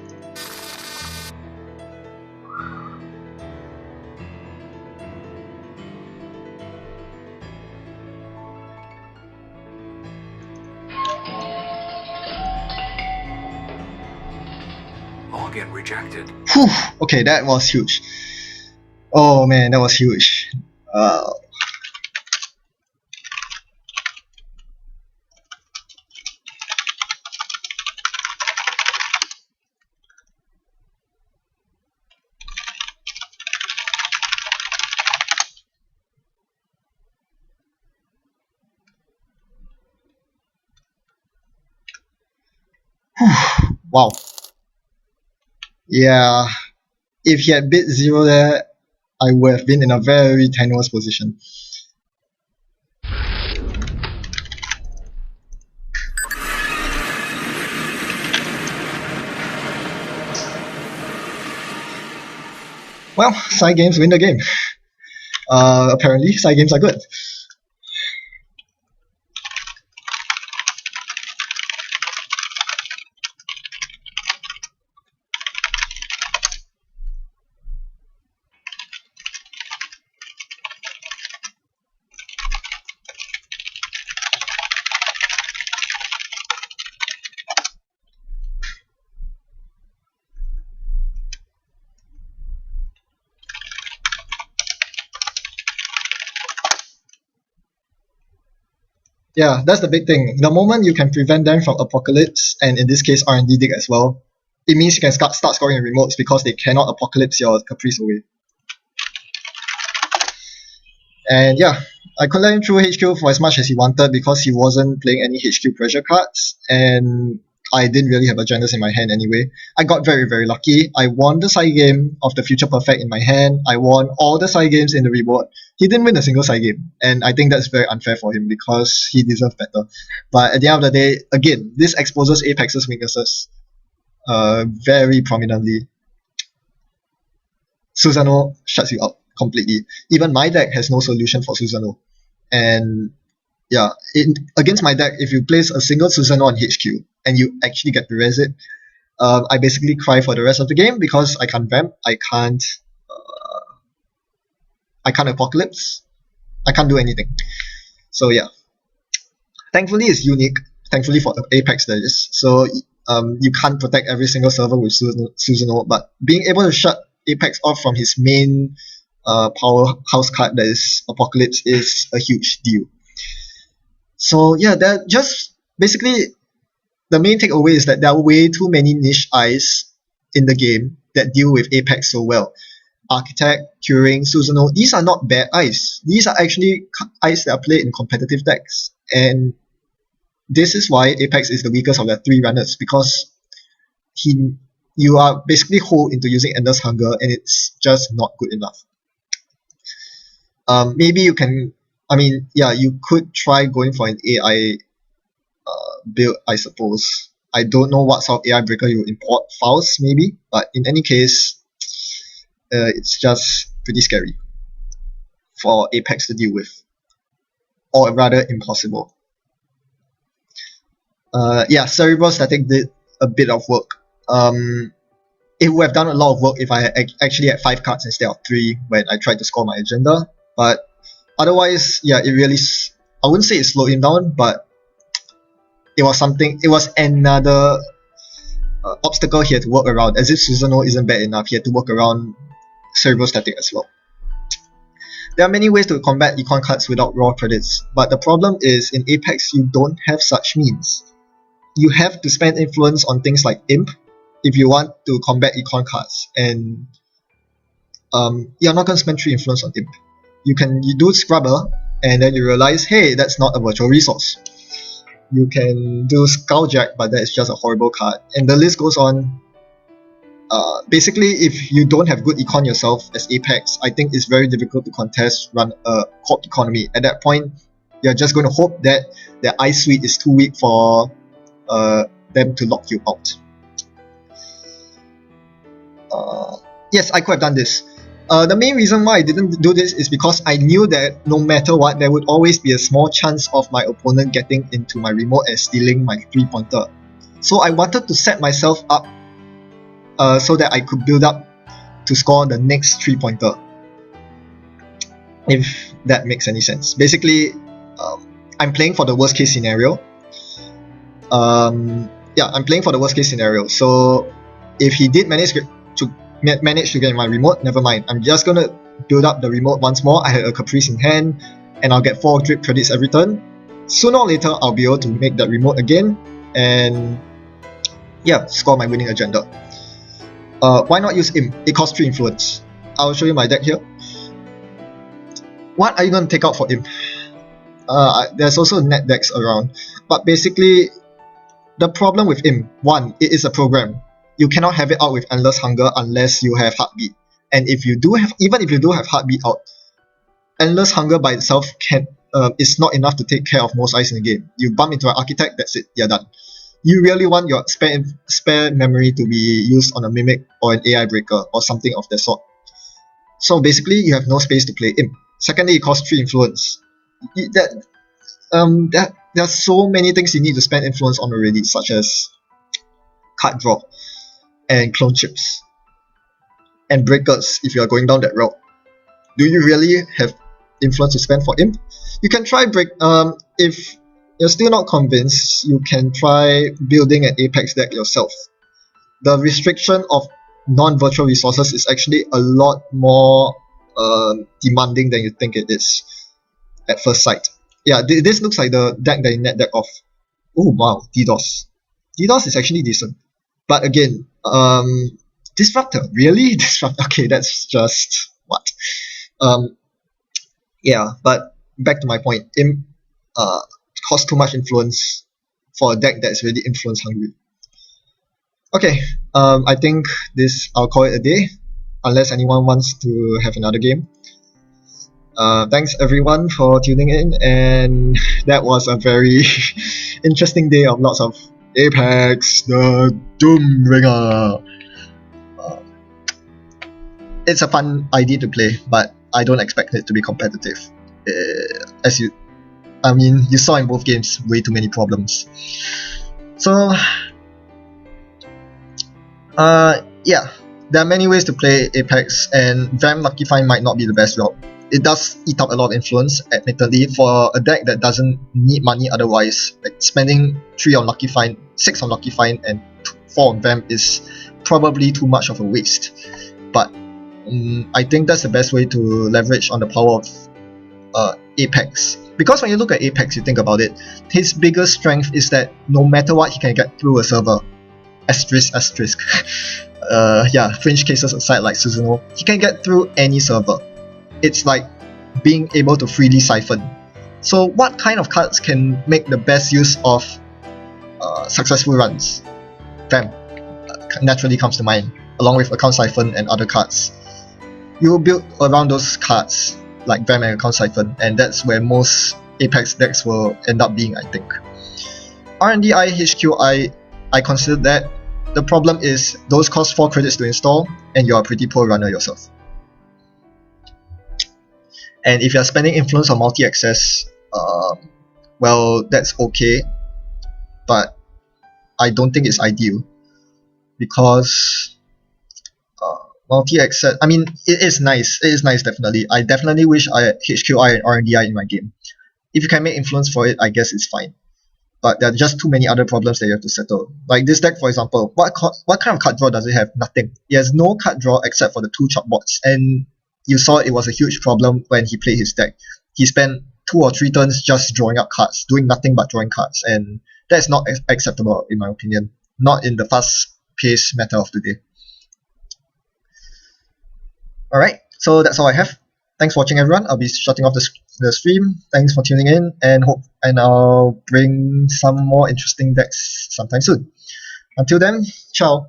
Login rejected. Whew, okay, that was huge. Oh man, that was huge. Wow. Yeah, if he had bid 0 there, I would have been in a very tenuous position. Well, side games win the game. Apparently, side games are good. Yeah, that's the big thing. The moment you can prevent them from apocalypse, and in this case R&D dig as well, it means you can start scoring in remotes because they cannot apocalypse your caprice away. And yeah, I could let him through HQ for as much as he wanted because he wasn't playing any HQ pressure cards, and I didn't really have agendas in my hand anyway. I got very, very lucky. I won the side game of the Future Perfect in my hand. I won all the side games in the reward. He didn't win a single side game, and I think that's very unfair for him because he deserved better. But at the end of the day, again, this exposes Apex's weaknesses very prominently. Susano shuts you out completely. Even my deck has no solution for Susano. And yeah, against my deck, if you place a single Susano on HQ and you actually get to res it, I basically cry for the rest of the game because I can't vamp, I can't apocalypse, I can't do anything. So yeah, thankfully it's unique. Thankfully for Apex there is. So you can't protect every single server with Susano, but being able to shut Apex off from his main powerhouse card that is Apocalypse is a huge deal. So yeah, that just basically the main takeaway is that there are way too many niche eyes in the game that deal with Apex so well. Architect, Turing, Susano, these are not bad eyes. These are actually eyes that are played in competitive decks. And this is why Apex is the weakest of the three runners, because you are basically hold into using Endless Hunger and it's just not good enough. Maybe you can, you could try going for an AI build, I suppose. I don't know what sort of AI breaker you import, files maybe, but in any case, it's just pretty scary for Apex to deal with, or rather impossible. Cerebral Static did a bit of work. It would have done a lot of work if I actually had 5 cards instead of 3 when I tried to score my agenda, but otherwise, yeah, it really, I wouldn't say it slowed him down, but it was another obstacle he had to work around. As if Susano isn't bad enough, he had to work around Cerebral Static as well. There are many ways to combat econ cards without raw credits, but the problem is in Apex you don't have such means. You have to spend influence on things like Imp if you want to combat econ cards, and you're not going to spend 3 influence on Imp. You do Scrubber, and then you realize, hey, that's not a virtual resource. You can do Skulljack, but that is just a horrible card, and the list goes on. Basically, if you don't have good econ yourself as Apex, I think it's very difficult to run a corp economy. At that point, you're just going to hope that the Ice Suite is too weak for them to lock you out. Yes, I could have done this. The main reason why I didn't do this is because I knew that no matter what, there would always be a small chance of my opponent getting into my remote and stealing my 3-pointer. So I wanted to set myself up so that I could build up to score the next 3-pointer. If that makes any sense. Basically, I'm playing for the worst case scenario. I'm playing for the worst case scenario. So if he did manage to get my remote, never mind. I'm just gonna build up the remote once more. I had a Caprice in hand, and I'll get 4 drip credits every turn. Sooner or later, I'll be able to make that remote again, and yeah, score my winning agenda. Why not use Imp? It costs 3 influence. I'll show you my deck here. What are you going to take out for Imp? There's also net decks around, but basically, the problem with Imp, one, it is a program. You cannot have it out with Endless Hunger unless you have Heartbeat. And if you do have, even if you do have Heartbeat out, Endless Hunger by itself is not enough to take care of most eyes in the game. You bump into an Architect, that's it, you're done. You really want your spare memory to be used on a Mimic or an AI Breaker or something of that sort. So basically, you have no space to play Imp. Secondly, it costs 3 influence. There are so many things you need to spend influence on already, such as card draw and clone chips and breakers if you are going down that route. Do you really have influence to spend for Imp? You can try if you're still not convinced, you can try building an Apex deck yourself. The restriction of non-virtual resources is actually a lot more demanding than you think it is at first sight. Yeah, this looks like the deck that you net deck off. Oh wow, DDoS. DDoS is actually decent. But again, Disruptor, really? Disruptor, okay, that's just what? Yeah, but back to my point, Imp costs too much influence for a deck that's really influence hungry. Okay, I think I'll call it a day, unless anyone wants to have another game. Thanks everyone for tuning in, and that was a very interesting day of lots of Apex, the Doom Bringer. It's a fun idea to play, but I don't expect it to be competitive. You saw in both games way too many problems. So, yeah, there are many ways to play Apex, and Vam Lucky Find might not be the best route. It does eat up a lot of influence, admittedly, for a deck that doesn't need money otherwise. Like spending 3 on Lucky Find, 6 on Lucky Find, and 4 on Vamp is probably too much of a waste. But I think that's the best way to leverage on the power of Apex. Because when you look at Apex, you think about it, his biggest strength is that no matter what, he can get through a server. Asterisk. Yeah, fringe cases aside like Susanoo, he can get through any server. It's like being able to freely siphon. So what kind of cards can make the best use of successful runs? Vamp naturally comes to mind, along with Account Siphon and other cards. You build around those cards like Vamp and Account Siphon, and that's where most Apex decks will end up being, I think. RNDI, HQI, I consider that. The problem is those cost 4 credits to install, and you're a pretty poor runner yourself. And if you're spending influence on multi-access, well, that's okay, but I don't think it's ideal, because multi-access, it is nice definitely. I definitely wish I had HQI and RNDI in my game. If you can make influence for it, I guess it's fine. But there are just too many other problems that you have to settle. Like this deck, for example, what kind of card draw does it have? Nothing. It has no card draw except for the 2 chop bots, and you saw it was a huge problem when he played his deck. He spent 2 or 3 turns just drawing up cards, doing nothing but drawing cards, and that is not acceptable in my opinion. Not in the fast-paced meta of today. Alright, so that's all I have. Thanks for watching everyone. I'll be shutting off the stream. Thanks for tuning in, and I'll bring some more interesting decks sometime soon. Until then, ciao.